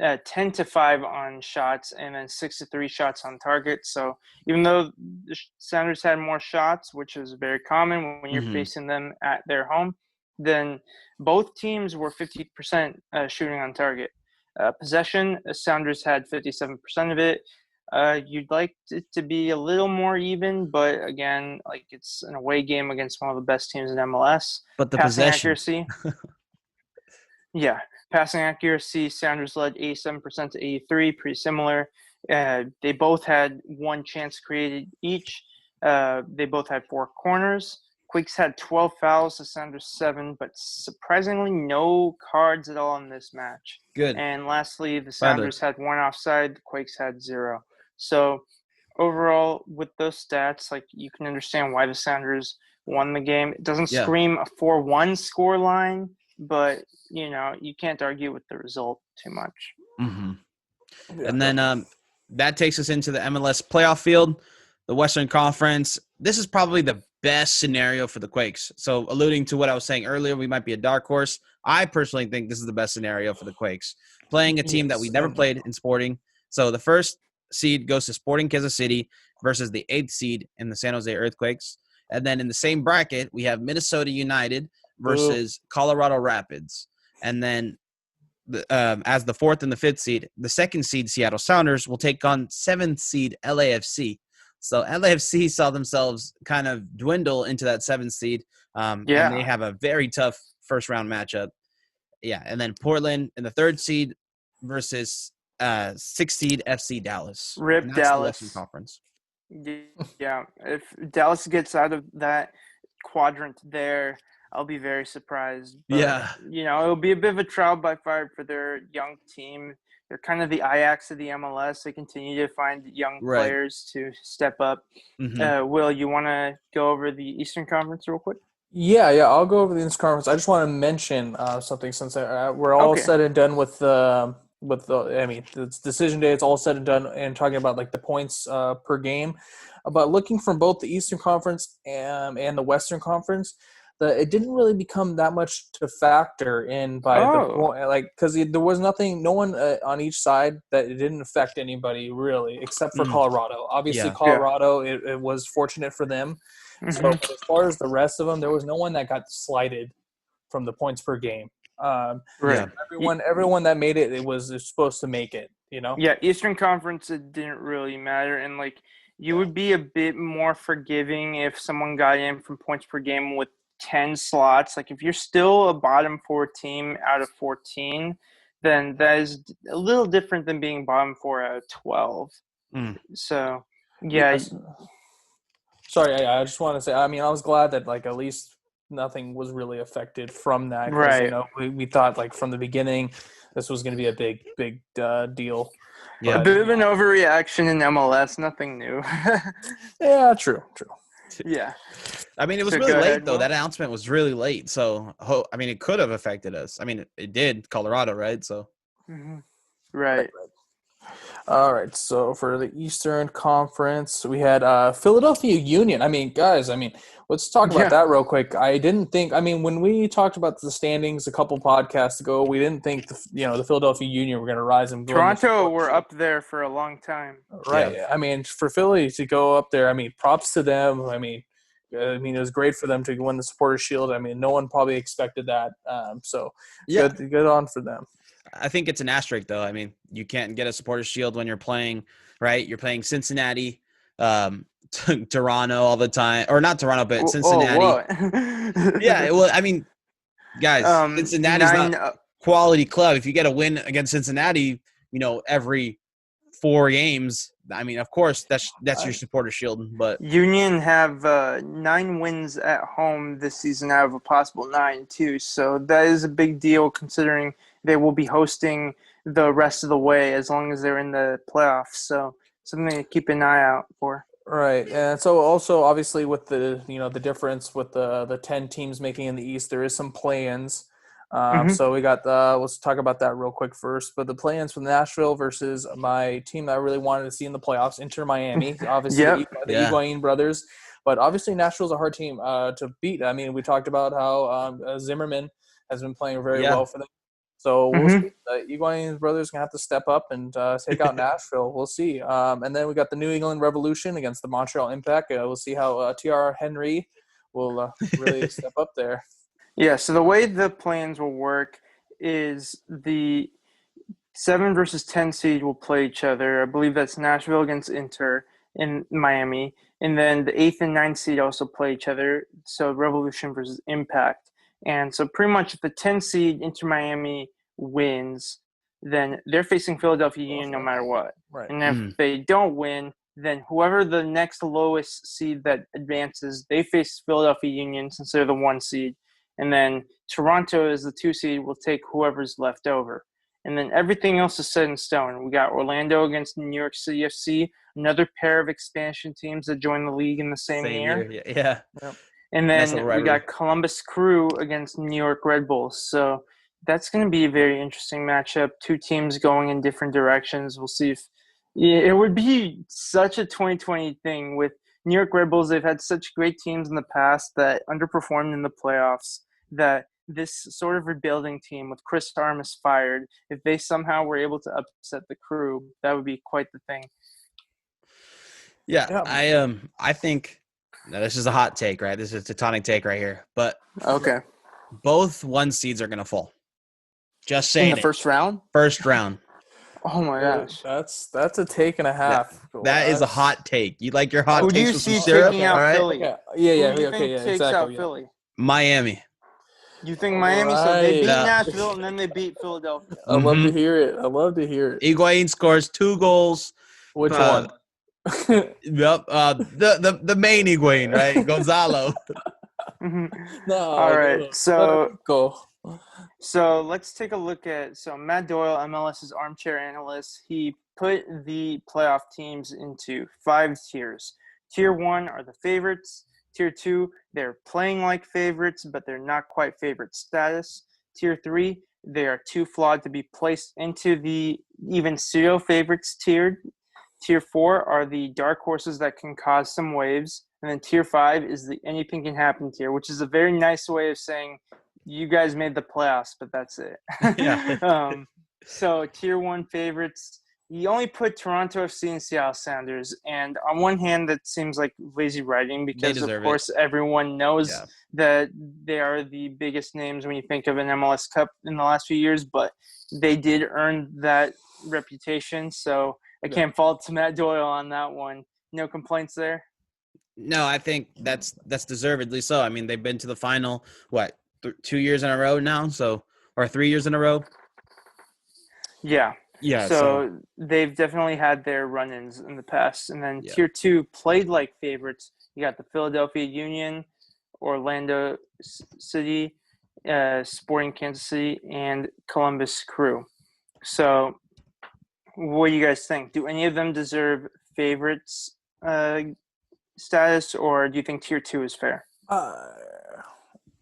10-5 on shots and then 6-3 shots on target. So even though the Sounders had more shots, which is very common when you're facing them at their home, then both teams were 50% shooting on target. Possession, Sounders had 57% of it. You'd like it to be a little more even, but again, like it's an away game against one of the best teams in MLS. But the passing possession. accuracy. Passing accuracy, Sounders led 87% to 83, pretty similar. They both had 1 chance created each. They both had 4 corners. Quakes had 12 fouls to Sounders 7, but surprisingly no cards at all in this match. Good. And lastly, the Sounders had 1 offside, the Quakes had 0. So overall, with those stats, like you can understand why the Sounders won the game. It doesn't scream a 4-1 score line, but you can't argue with the result too much. And then that takes us into the MLS playoff field, the Western Conference. This is probably the best scenario for the Quakes. So alluding to what I was saying earlier, we might be a dark horse. I personally think this is the best scenario for the Quakes, playing a team that we never played in Sporting. So the first seed goes to Sporting Kansas City versus the 8th seed in the San Jose Earthquakes. And then in the same bracket, we have Minnesota United versus Colorado Rapids. And then as the 4th and the 5th seed, the 2nd seed Seattle Sounders will take on 7th seed LAFC. So LAFC saw themselves kind of dwindle into that 7th seed. And they have a very tough first-round matchup. Yeah, and then Portland in the 3rd seed versus 6th seed FC Dallas. Rip Dallas. Dallas. The Western Conference. Yeah, if Dallas gets out of that quadrant there, I'll be very surprised. But, it'll be a bit of a trial by fire for their young team. They're kind of the Ajax of the MLS. They continue to find young players to step up. Will, you want to go over the Eastern Conference real quick? Yeah, I'll go over the Eastern Conference. I just want to mention something since we're all said and done with the it's decision day. It's all said and done, and talking about like the points per game. But looking from both the Eastern Conference and the Western Conference, it didn't really become that much to factor in by the point, because there was no one on each side that it didn't affect anybody really, except for Colorado. Obviously, Colorado, it was fortunate for them. So as far as the rest of them, there was no one that got slighted from the points per game. Everyone that made it was supposed to make it. Yeah, Eastern Conference, it didn't really matter, and you would be a bit more forgiving if someone got in from points per game with 10 slots. Like if you're still a bottom 4 team out of 14, then that is a little different than being bottom 4 out of 12. So Sorry, I just want to say, I was glad that at least nothing was really affected from that. Right. We thought like from the beginning this was going to be a big deal. Yeah. A bit of an overreaction in MLS, nothing new. Yeah, true. Yeah. I mean, it was So really go late, ahead, though. Will. That announcement was really late. So, I mean, it could have affected us. I mean, it did, Colorado, right? So, Right. All right, so for the Eastern Conference, we had Philadelphia Union. I mean, guys, let's talk about that real quick. I didn't think, when we talked about the standings a couple podcasts ago, we didn't think the Philadelphia Union were going to rise and Toronto were up there for a long time. Right. Yeah. For Philly to go up there, props to them. It was great for them to win the Supporters Shield. No one probably expected that. Good on for them. I think it's an asterisk, though. I mean, you can't get a Supporters Shield when you're playing, right? You're playing Cincinnati, Toronto all the time. Or not Toronto, but Cincinnati. Oh, what? Yeah, well, I mean, guys, Cincinnati's not quality club. If you get a win against Cincinnati, every 4 games, of course, that's your Supporters Shield. But Union have 9 wins at home this season out of a possible 9, too. So that is a big deal considering they will be hosting the rest of the way as long as they're in the playoffs. So something to keep an eye out for. Right, and so also obviously with the the difference with the 10 teams making in the East, there is some play-ins. So we got let's talk about that real quick first. But the play-ins from Nashville versus my team that I really wanted to see in the playoffs, Inter Miami, obviously the Higuain brothers. But obviously Nashville's a hard team to beat. We talked about how Zimmerman has been playing very well for them. So we'll see. The Higuain brothers going to have to step up and take out Nashville. We'll see. And then we got the New England Revolution against the Montreal Impact. We'll see how T.R. Henry will really step up there. Yeah, so the way the plans will work is the 7 versus 10 seed will play each other. I believe that's Nashville against Inter in Miami. And then the 8th and 9th seed also play each other. So Revolution versus Impact. And so pretty much if the 10 seed Inter Miami wins, then they're facing Philadelphia Union no matter what. Right. And if they don't win, then whoever the next lowest seed that advances, they face Philadelphia Union since they're the 1 seed. And then Toronto is the 2 seed will take whoever's left over. And then everything else is set in stone. We got Orlando against New York City FC, another pair of expansion teams that joined the league in the same year. Yeah. Yep. And then we got Columbus Crew against New York Red Bulls. So that's going to be a very interesting matchup. 2 teams going in different directions. We'll see if it would be such a 2020 thing with New York Red Bulls. They've had such great teams in the past that underperformed in the playoffs, that this sort of rebuilding team with Chris Armas fired, if they somehow were able to upset the Crew, that would be quite the thing. Yeah. I think now this is a hot take, right? This is a Tectonic take right here. But okay, both 1 seeds are going to fall. Just saying. In the first round? First round. Oh my gosh. That's a take and a half. That is a hot take. You like your hot Who takes do you with see some syrup? taking out all right? Philly? Yeah. Who do you think takes out Philly? Miami. You think Miami? Right. So they beat Nashville and then they beat Philadelphia. I love to hear it. Higuain scores 2 goals. Which one? Yep. The main Higuain, right? Gonzalo. No. All right. Go. So let's take a look at Matt Doyle, MLS's armchair analyst. He put the playoff teams into 5 tiers. Tier 1 are the favorites. Tier 2, they're playing like favorites, but they're not quite favorite status. Tier 3, they are too flawed to be placed into the even pseudo favorites tiered. Tier 4 are the dark horses that can cause some waves. And then Tier 5 is the anything can happen tier, which is a very nice way of saying you guys made the playoffs, but that's it. Yeah. So Tier 1 favorites, you only put Toronto FC and Seattle Sounders. And on one hand, that seems like lazy writing because, of course, everyone knows that they are the biggest names when you think of an MLS Cup in the last few years. But they did earn that reputation. So I can't fault Matt Doyle on that one. No complaints there? No, I think that's deservedly so. I mean, they've been to the final, 2 years in a row now? Or 3 years in a row? Yeah. Yeah. So they've definitely had their run-ins in the past. And then Tier 2 played like favorites. You got the Philadelphia Union, Orlando City, Sporting Kansas City, and Columbus Crew. So, what do you guys think? Do any of them deserve favorites status, or do you think Tier 2 is fair?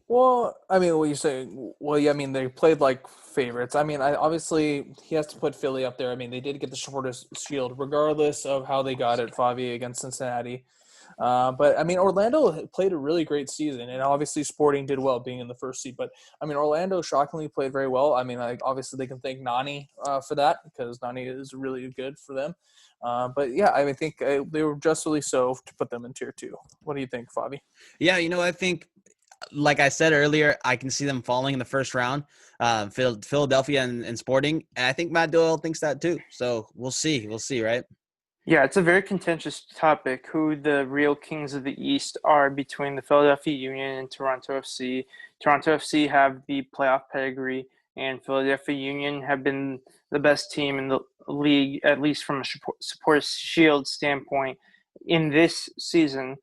Well, I mean, what you say? Well, yeah, I mean, they played like favorites. I mean, obviously he has to put Philly up there. I mean, they did get the Supporters Shield, regardless of how they got it, Favi against Cincinnati. But I mean, Orlando played a really great season, and obviously Sporting did well being in the first seed. But I mean, Orlando shockingly played very well. I mean, obviously they can thank Nani for that, because Nani is really good for them. But yeah, I think they were justly so to put them in Tier 2. What do you think, Favi? Yeah, I think, like I said earlier, I can see them falling in the first round, Philadelphia and Sporting. And I think Matt Doyle thinks that too. So we'll see. We'll see, right? Yeah, it's a very contentious topic, who the real kings of the East are between the Philadelphia Union and Toronto FC. Toronto FC have the playoff pedigree, and Philadelphia Union have been the best team in the league, at least from a Supporters Shield standpoint, in this season.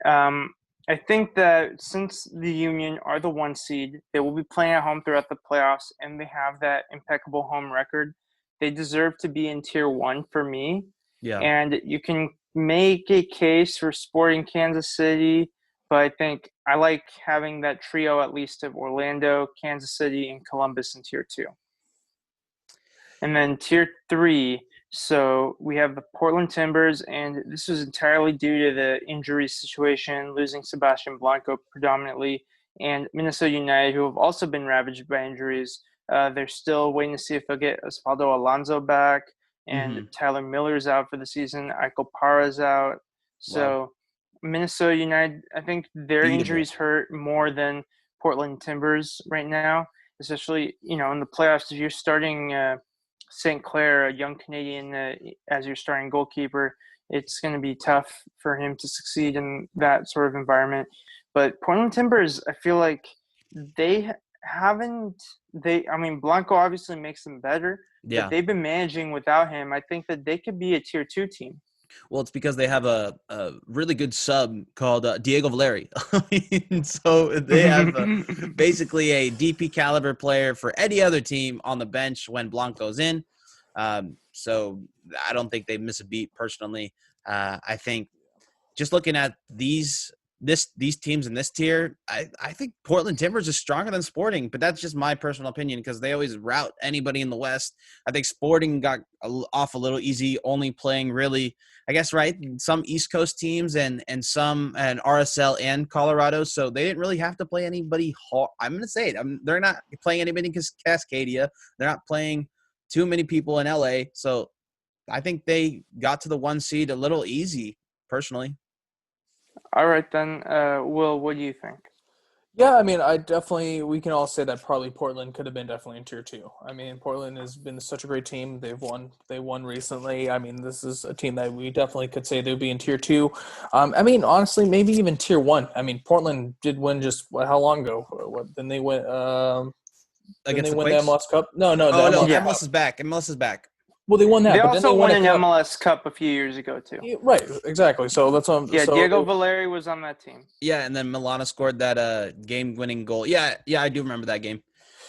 I think that since the Union are the 1 seed, they will be playing at home throughout the playoffs, and they have that impeccable home record. They deserve to be in Tier 1 for me. Yeah. And you can make a case for Sporting Kansas City, but I think I like having that trio at least of Orlando, Kansas City, and Columbus in Tier 2. And then Tier 3, so we have the Portland Timbers, and this was entirely due to the injury situation, losing Sebastian Blanco predominantly, and Minnesota United, who have also been ravaged by injuries. They're still waiting to see if they'll get Osvaldo Alonso back. And Tyler Miller's out for the season. Iko Para's out. So Minnesota United, I think their injuries hurt more than Portland Timbers right now, especially, in the playoffs. If you're starting St. Clair, a young Canadian, as your starting goalkeeper, it's going to be tough for him to succeed in that sort of environment. But Portland Timbers, I feel like Blanco obviously makes them better. Yeah. But they've been managing without him. I think that they could be a Tier 2 team. Well, it's because they have a really good sub called Diego Valeri. So they have basically a DP caliber player for any other team on the bench when Blanco's in. So I don't think they miss a beat personally. I think just looking at these teams in this tier, I think Portland Timbers is stronger than Sporting, but that's just my personal opinion because they always rout anybody in the West. I think Sporting got off a little easy, only playing really, I guess, right, some East Coast teams and some and RSL and Colorado, so they didn't really have to play anybody. I'm going to say it. They're not playing anybody in Cascadia. They're not playing too many people in LA, so I think they got to the 1 seed a little easy, personally. All right, then. Will, what do you think? Yeah, I mean, we can all say that probably Portland could have been definitely in Tier 2. I mean, Portland has been such a great team. They won recently. I mean, this is a team that we definitely could say they'd be in Tier 2. I mean, honestly, maybe even Tier 1. I mean, Portland did win just how long ago? Then they went against the Quakes? MLS Cup? No. MLS is back. MLS is back. Well, they won that. They but also then won an MLS Cup a few years ago, too. Yeah, right, exactly. So that's what Diego Valeri was on that team. Yeah, and then Milana scored that game-winning goal. Yeah, I do remember that game.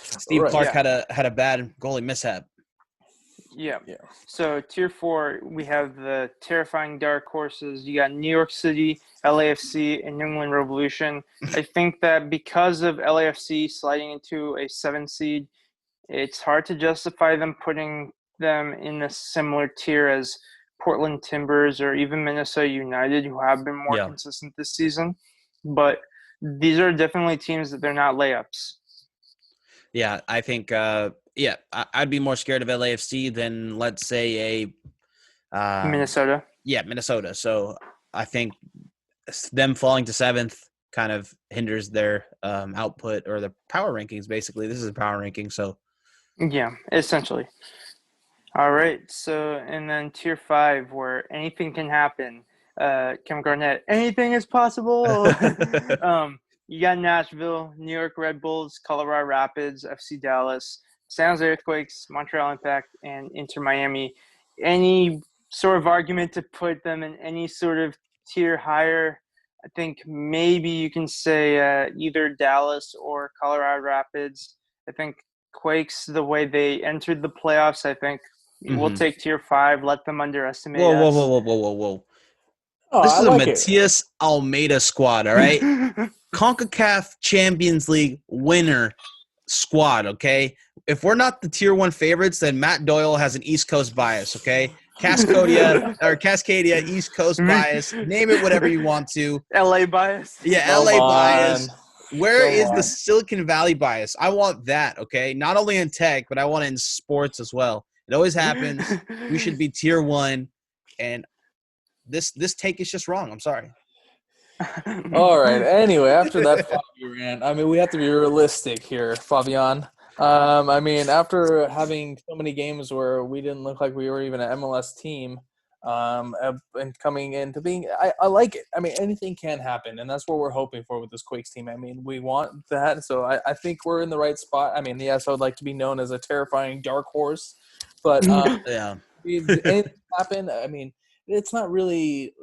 Steve Clark had a bad goalie mishap. Yeah. So Tier 4, we have the terrifying dark horses. You got New York City, LAFC, and New England Revolution. I think that because of LAFC sliding into a 7 seed, it's hard to justify them putting them in a similar tier as Portland Timbers or even Minnesota United, who have been more consistent this season. But these are definitely teams that they're not layups. Yeah, I think I'd be more scared of LAFC than, let's say, a Minnesota. Yeah, Minnesota. So I think them falling to 7th kind of hinders their output or the power rankings, basically. This is a power ranking, so. Yeah, essentially. All right, so and then Tier 5, where anything can happen. Kevin Garnett, anything is possible. You got Nashville, New York Red Bulls, Colorado Rapids, FC Dallas, San Jose Earthquakes, Montreal Impact, and Inter Miami. Any sort of argument to put them in any sort of tier higher? I think maybe you can say either Dallas or Colorado Rapids. I think Quakes, the way they entered the playoffs, I think we'll take Tier 5, let them underestimate Whoa, whoa, us. whoa, whoa, whoa, whoa, whoa. Oh, This I is a like it. Matias Almeida squad, all right? CONCACAF Champions League winner squad, okay? If we're not the Tier 1 favorites, then Matt Doyle has an East Coast bias, okay? Cascadia, East Coast bias. Name it whatever you want to. LA bias. Yeah, Come LA on. bias. Where Come is the on. Silicon Valley bias? I want that, okay? Not only in tech, but I want it in sports as well. It always happens. We should be Tier 1, and this take is just wrong. I'm sorry. All right. Anyway, after that Fabi rant, I mean, we have to be realistic here, Fabian. I mean, after having so many games where we didn't look like we were even an MLS team, and coming into being, I like it. I mean, anything can happen, and that's what we're hoping for with this Quakes team. I mean, we want that, so I think we're in the right spot. I mean, yes, I would like to be known as a terrifying dark horse, but Yeah. anything happen. I mean, it's not really.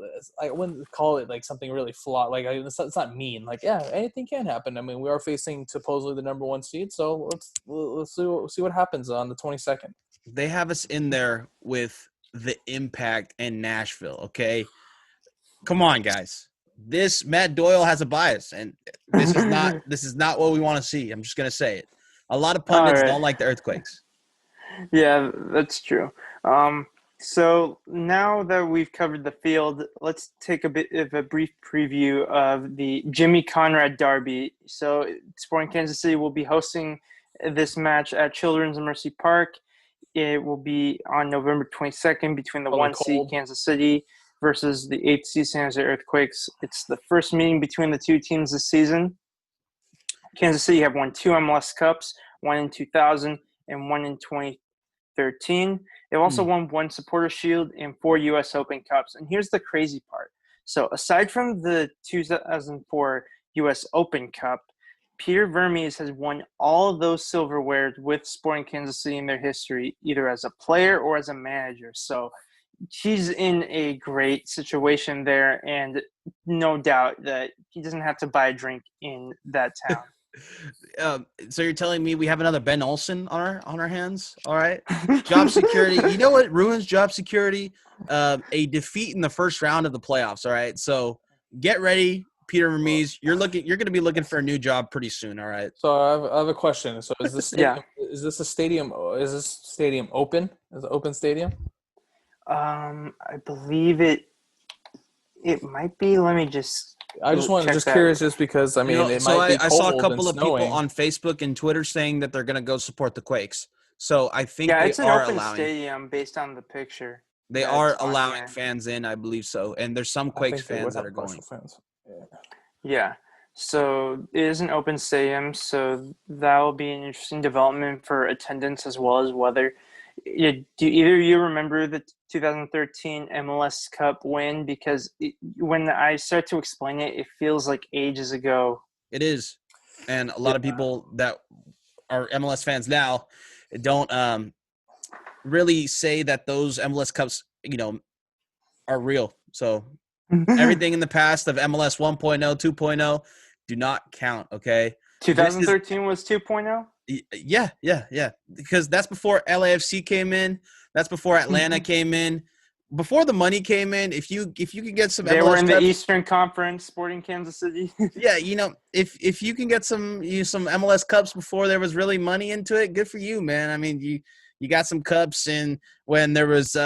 I wouldn't call it like something really flawed. Like it's not mean. Like yeah, anything can happen. I mean, we are facing supposedly the number 1 seed, so let's see what happens on the 22nd. They have us in there with the Impact and Nashville, okay? Come on, guys. This Matt Doyle has a bias, and this is not what we want to see. I'm just gonna say it. A lot of pundits don't like the Earthquakes. Yeah, that's true. So now that we've covered the field, let's take a bit of a brief preview of the Jimmy Conrad Derby. So Sporting Kansas City will be hosting this match at Children's Mercy Park. It will be on November 22nd between the 1 seed Kansas City versus the 8th seed San Jose Earthquakes. It's the first meeting between the two teams this season. Kansas City have won 2 MLS Cups, one in 2000 and one in 2013. They've also won 1 Supporter Shield and 4 U.S. Open Cups. And here's the crazy part. So aside from the 2004 U.S. Open Cup, Peter Vermes has won all of those silverware with Sporting Kansas City in their history, either as a player or as a manager. So he's in a great situation there, and no doubt that he doesn't have to buy a drink in that town. So you're telling me we have another Ben Olsen on our hands? All right. Job security. You know what ruins job security? A defeat in the first round of the playoffs. All right. So get ready, Peter Vermes. You're going to be looking for a new job pretty soon. All right. So I have a question. So is this stadium, is this stadium open? Is it open stadium? I believe it might be. Let me just. I just wanted just curious, just because I mean, it might be cold. I saw a couple and of snowing. people on Facebook and Twitter saying that they're going to go support the Quakes. So I think it's an open stadium based on the picture. They are allowing fans in, I believe so, and there's some Quakes fans that are going. Yeah. So it is an open stadium, so that will be an interesting development for attendance as well as weather. Do either of you remember the 2013 MLS Cup win? Because when I start to explain it, it feels like ages ago. It is. And a lot of people that are MLS fans now don't really say that those MLS Cups, are real. So everything in the past of MLS 1.0, 2.0 do not count, okay? 2013 was 2.0? Yeah. Because that's before LAFC came in. That's before Atlanta came in. Before the money came in, if you could get some, they were in the Eastern Conference, Sporting Kansas City. Yeah, if you can get some MLS Cups before there was really money into it, good for you, man. I mean, you got some cups, and when there was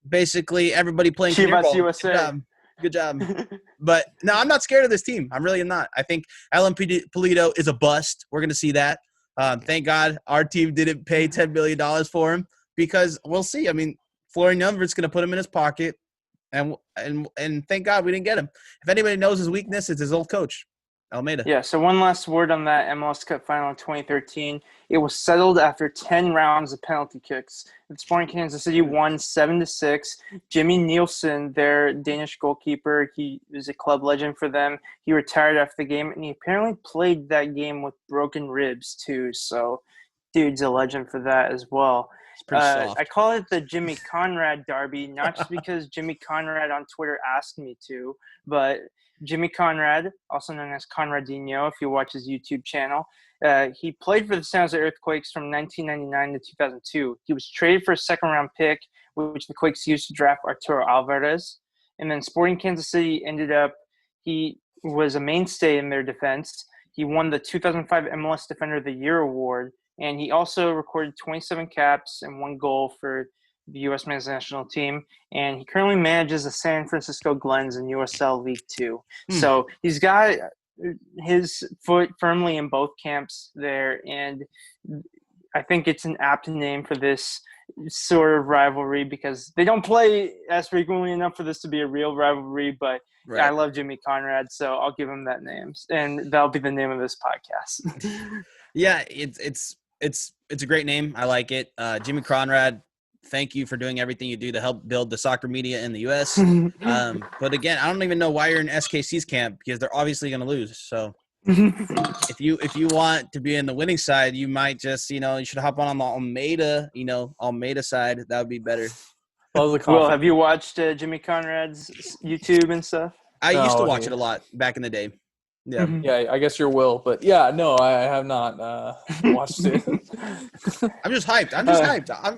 basically everybody playing Chivas USA. Good job. But no, I'm not scared of this team. I'm really not. I think Alan Pulido is a bust. We're going to see that. Thank God our team didn't pay $10 million for him, because we'll see. I mean, Florian Numbert's going to put him in his pocket, and thank God we didn't get him. If anybody knows his weakness, it's his old coach, Almeida. Yeah, so one last word on that MLS Cup final in 2013. It was settled after 10 rounds of penalty kicks. The Sporting Kansas City won 7-6. Jimmy Nielsen, their Danish goalkeeper, he was a club legend for them. He retired after the game, and he apparently played that game with broken ribs too. So, dude's a legend for that as well. I call it the Jimmy Conrad Derby, not just because Jimmy Conrad on Twitter asked me to, but Jimmy Conrad, also known as Conradinho, if you watch his YouTube channel. He played for the San Jose Earthquakes from 1999 to 2002. He was traded for a second-round pick, which the Quakes used to draft Arturo Alvarez. And then Sporting Kansas City he was a mainstay in their defense. He won the 2005 MLS Defender of the Year award, and he also recorded 27 caps and 1 goal for the U.S. men's national team. And he currently manages the San Francisco Glens in USL League Two. So he's got his foot firmly in both camps there, and I think it's an apt name for this sort of rivalry because they don't play as frequently enough for this to be a real rivalry, but Right. I love Jimmy Conrad, so I'll give him that name, and that'll be the name of this podcast. Yeah, it's a great name. I like it. Jimmy Conrad, thank you for doing everything you do to help build the soccer media in the U.S. But again, I don't even know why you're in SKC's camp because they're obviously going to lose. So if you want to be in the winning side, you might just, you should hop on the Almeida side. That would be better. Well, have you watched Jimmy Conrad's YouTube and stuff? I used to watch it a lot back in the day. Yeah. Yeah, I guess your will, but yeah, no, I have not watched it. I'm just hyped.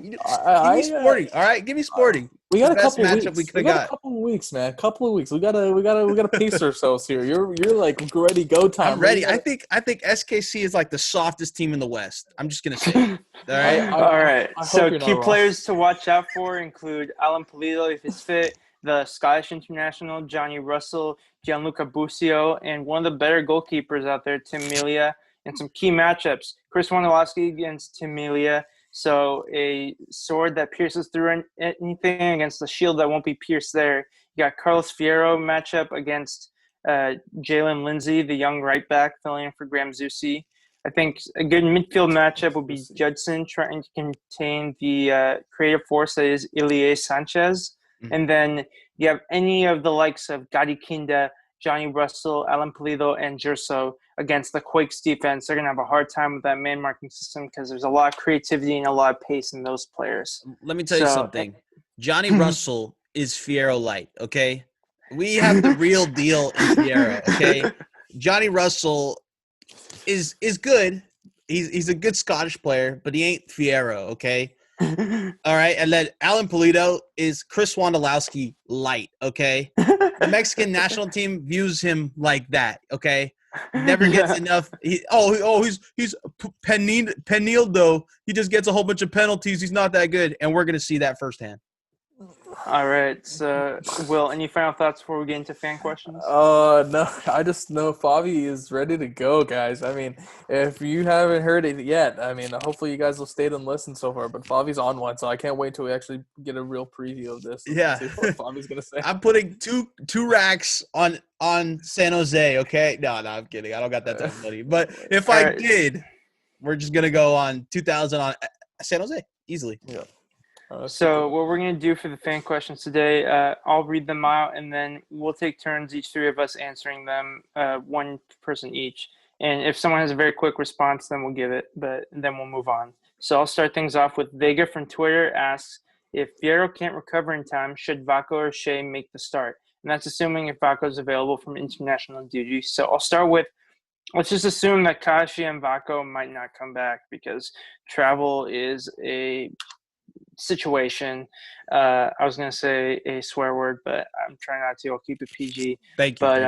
Give me Sporting. All right, give me Sporting. We got a couple matchup weeks. We got a couple of weeks, man. Couple of weeks. We gotta pace ourselves here. You're like ready, go time. I'm ready. I think SKC is like the softest team in the West. I'm just gonna say it. All right. All right. So key wrong. players to watch out for include Alan Pulido if he's fit, the Scottish international Johnny Russell, Gianluca Busio, and one of the better goalkeepers out there, Tim Melia, and some key matchups. Chris Ornelas against Tim Melia. So a sword that pierces through anything against the shield that won't be pierced there. You got Carlos Fierro matchup against Jalen Lindsay, the young right back, filling in for Graham Zusi. I think a good midfield matchup would be Judson trying to contain the creative force that is Ilie Sanchez. Mm-hmm. And then you have any of the likes of Gadi Kinda, Johnny Russell, Alan Pulido, and Gerso against the Quakes defense. They're going to have a hard time with that man marking system because there's a lot of creativity and a lot of pace in those players. Let me tell you something. Johnny Russell is Fierro light, okay? We have the real deal in Fierro, okay? Johnny Russell is good. He's a good Scottish player, but he ain't Fierro, okay? All right, and then Alan Pulido is Chris Wondolowski light, okay? The Mexican national team views him like that, okay? Never gets enough. He's Penildo. He just gets a whole bunch of penalties. He's not that good, and we're gonna see that firsthand. All right. So, Will, any final thoughts before we get into fan questions? No, I just know Favi is ready to go, guys. I mean, if you haven't heard it yet, I mean, hopefully you guys will stay and listen so far. But Favi's on one, so I can't wait till we actually get a real preview of this. Yeah, see what Favi's gonna say. I'm putting two racks on San Jose. Okay, no, I'm kidding. I don't got that type of money. But if I did, we're just gonna go on 2,000 on San Jose easily. Yeah. So what we're going to do for the fan questions today, I'll read them out, and then we'll take turns, each three of us answering them, one person each. And if someone has a very quick response, then we'll give it, but then we'll move on. So I'll start things off with Vega from Twitter asks, if Fierro can't recover in time, should Vaco or Shea make the start? And that's assuming if Vaco is available from international duty. So I'll start with, let's just assume that Kashi and Vaco might not come back because travel is a situation. I was going to say a swear word, but I'm trying not to. I'll keep it PG. Thank you. But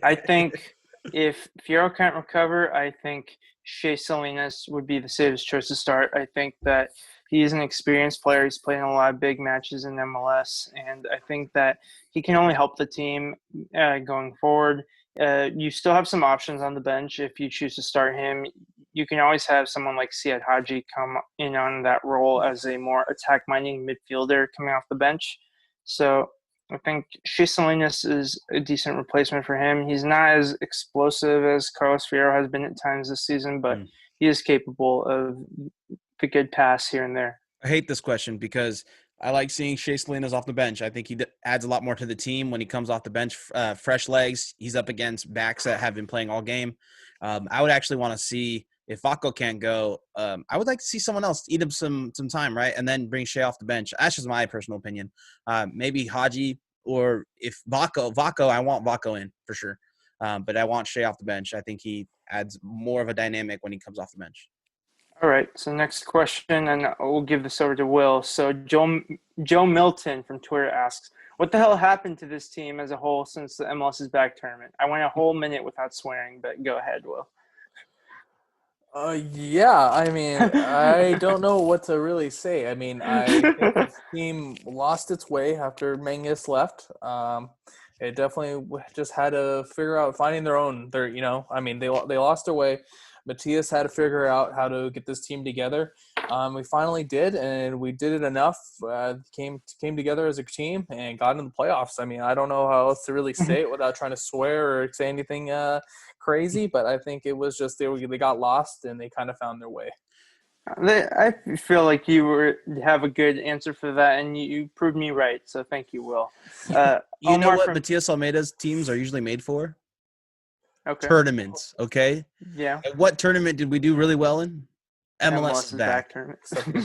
I think if Fierro can't recover, I think Shea Salinas would be the safest choice to start. I think that he is an experienced player. He's played in a lot of big matches in MLS, and I think that he can only help the team going forward. You still have some options on the bench if you choose to start him. You can always have someone like Siad Haji come in on that role as a more attack-minded midfielder coming off the bench. So I think Shea Salinas is a decent replacement for him. He's not as explosive as Carlos Fierro has been at times this season, but he is capable of the good pass here and there. I hate this question because I like seeing Shea Salinas off the bench. I think he adds a lot more to the team when he comes off the bench. Fresh legs. He's up against backs that have been playing all game. I would actually want to see, if Vaco can't go, I would like to see someone else eat up some time, right? And then bring Shea off the bench. That's just my personal opinion. Maybe Haji or if Vaco, I want Vaco in for sure. But I want Shea off the bench. I think he adds more of a dynamic when he comes off the bench. All right, so next question, and we'll give this over to Will. So Joe Milton from Twitter asks, what the hell happened to this team as a whole since the MLS is back tournament? I went a whole minute without swearing, but go ahead, Will. Yeah, I mean, I don't know what to really say. I mean, I think this team lost its way after Mangus left. It definitely just had to figure out finding their own. I mean, they lost their way. Matthias had to figure out how to get this team together. We finally did, and we did it enough. Came together as a team and got into the playoffs. I mean, I don't know how else to really say it without trying to swear or say anything crazy, but I think it was just they got lost and they kind of found their way. I feel like you have a good answer for that, and you proved me right. So thank you, Will. You know what Matias Almeida's teams are usually made for? Okay. Tournaments. Okay. Yeah. And what tournament did we do really well in? MLS is back. Tournament.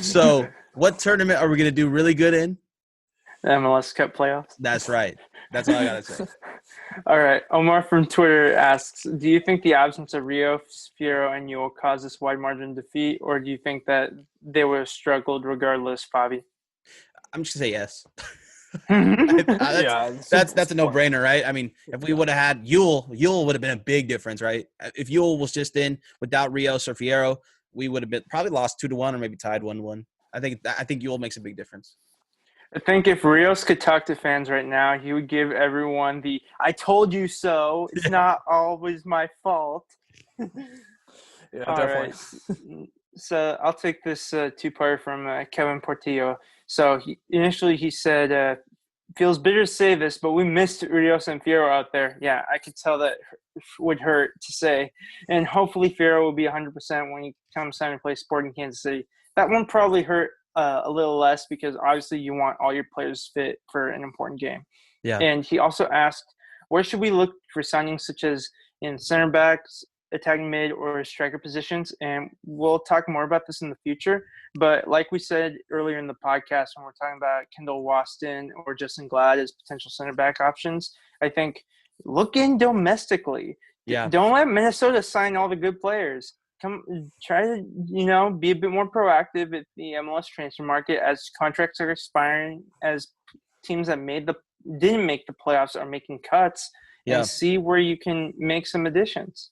So what tournament are we going to do really good in? The MLS Cup Playoffs. That's right. That's all I got to say. All right. Omar from Twitter asks, do you think the absence of Rios, Fierro, and Yule caused this wide margin defeat, or do you think that they would have struggled regardless, Favi? I'm just going to say yes. That's a no-brainer, right? I mean, if we would have had Yule would have been a big difference, right? If Yule was just in without Rios or Fierro, we would have been probably lost 2-1 or maybe tied 1-1. I think Yule makes a big difference. I think if Rios could talk to fans right now, he would give everyone the "I told you so." It's not always my fault. Yeah, All definitely. right. So I'll take this two-parter from Kevin Portillo. So he said, feels bitter to say this, but we missed Rios and Fierro out there. Yeah, I could tell that would hurt to say. And hopefully Fierro will be 100% when he comes time to play Sporting Kansas City. That one probably hurt a little less because obviously you want all your players fit for an important game. Yeah. And he also asked, where should we look for signings such as in center backs, attacking mid, or striker positions? And we'll talk more about this in the future. But like we said earlier in the podcast, when we're talking about Kendall Waston or Justin Glad as potential center back options, I think look in domestically. Yeah. Don't let Minnesota sign all the good players. Try to, be a bit more proactive at the MLS transfer market as contracts are expiring, as teams that didn't make the playoffs are making cuts, and see where you can make some additions.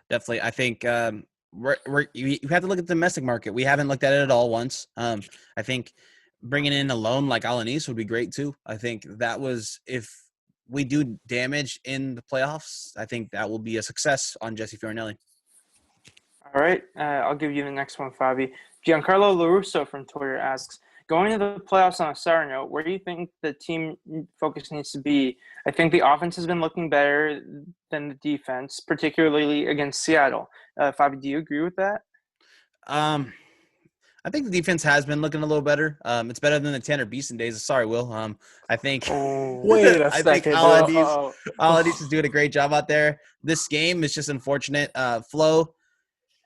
Definitely. I think you have to look at the domestic market. We haven't looked at it at all once. I think bringing in a loan like Alanis would be great too. I think that was, if we do damage in the playoffs, I think that will be a success on Jesse Fiorinelli. All right. I'll give you the next one, Fabi. Giancarlo LaRusso from Twitter asks, going to the playoffs on a sour note, where do you think the team focus needs to be? I think the offense has been looking better than the defense, particularly against Seattle. Fabi, do you agree with that? I think the defense has been looking a little better. It's better than the Tanner Beeson days. Sorry, Will. I think. Wait a second. I think Alanis is doing a great job out there. This game is just unfortunate. Flo.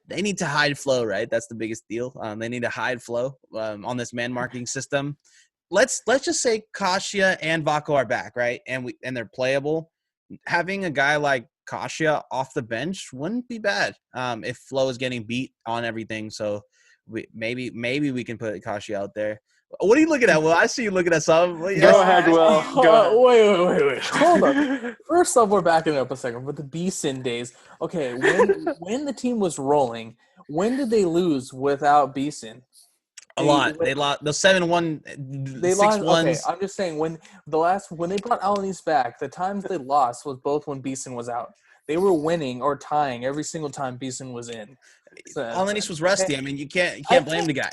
They need to hide Flo, right? That's the biggest deal. They need to hide Flo on this man marking system. Let's just say Kasia and Vaco are back, right? And they're playable. Having a guy like Kasia off the bench wouldn't be bad if Flo is getting beat on everything. So maybe we can put Kasia out there. What are you looking at? Well, I see you looking at something. Go ahead, Will. Go ahead. Wait. Hold on. First off, we're backing up a second. With the Beeson days, okay, when the team was rolling, when did they lose without Beeson? A lot. They lost the 7-1, 6-1. Okay, I'm just saying when they brought Alanis back, the times they lost was both when Beeson was out. They were winning or tying every single time Beeson was in. So, Alanis was rusty. I mean, you can't blame the guy.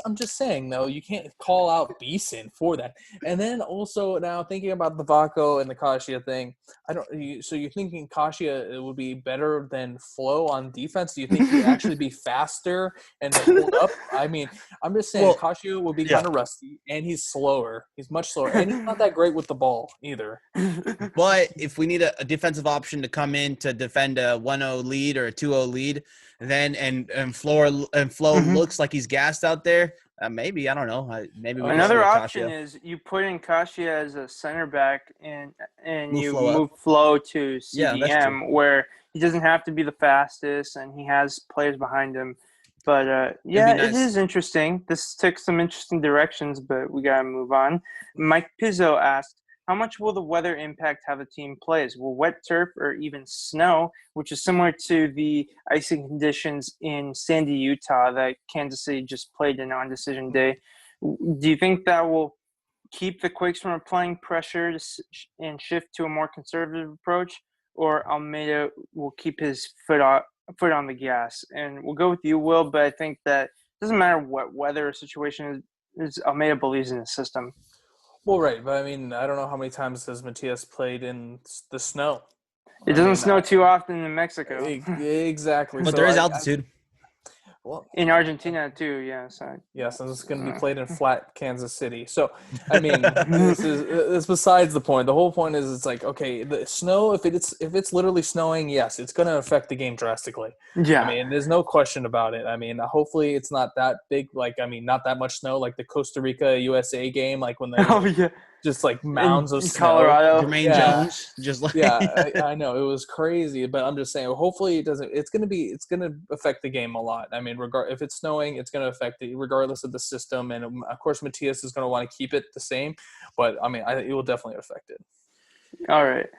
I'm just saying though, you can't call out Beeson for that. And then also now thinking about the Vaco and the Kasia thing, so you're thinking Kasia would be better than Flo on defense? Do you think he'd actually be faster and hold up? I mean, I'm just saying Kasia would be kind of rusty, and he's slower. He's much slower, and he's not that great with the ball either. But if we need a defensive option to come in to defend a 1-0 lead or a 2-0 lead, then and Flo looks like he's gassed out there, Maybe, I don't know. Maybe we can Another see option Kasia. is you put in Kasia as a center back and Move you Flo up. move Flo to Yeah, that's true. CDM where he doesn't have to be the fastest and he has players behind him. But yeah, nice. it is interesting. This took some interesting directions, but we gotta move on. Mike Pizzo asked, how much will the weather impact how the team plays? Will wet turf or even snow, which is similar to the icing conditions in Sandy, Utah that Kansas City just played in on decision day, do you think that will keep the Quakes from applying pressure and shift to a more conservative approach, or Almeida will keep his foot on the gas? And we'll go with you, Will, but I think that it doesn't matter what weather or situation is Almeida believes in the system. Well, right, but I mean, I don't know how many times has Matias played in the snow. It doesn't snow too often in Mexico. Exactly. But So there is altitude. Well, in Argentina too, yeah. So yes, and it's going to be played in flat Kansas City. So, I mean, this besides the point. The whole point is, it's like, okay, the snow. If it's literally snowing, yes, it's going to affect the game drastically. Yeah. I mean, there's no question about it. I mean, hopefully, it's not that big. Like, I mean, not that much snow, like the Costa Rica USA game, like when they just like mounds of snow. Colorado. Jermaine Jones, just like I know it was crazy, but I'm just saying. Hopefully, it doesn't. It's gonna affect the game a lot. I mean, if it's snowing, it's gonna affect it regardless of the system, and of course, Matias is gonna want to keep it the same. But I mean, it will definitely affect it. All right.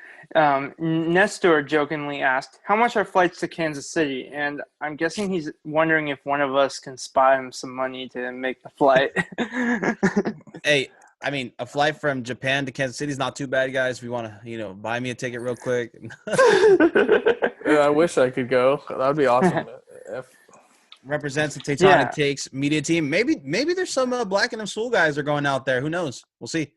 Nestor jokingly asked, how much are flights to Kansas City? And I'm guessing he's wondering if one of us can spy him some money to make the flight. Hey, I mean, a flight from Japan to Kansas City is not too bad, guys. If you want to, buy me a ticket real quick. I wish I could go. That would be awesome. Represents the TectonicTakes media team. Maybe there's some Black and Soul guys are going out there. Who knows? We'll see.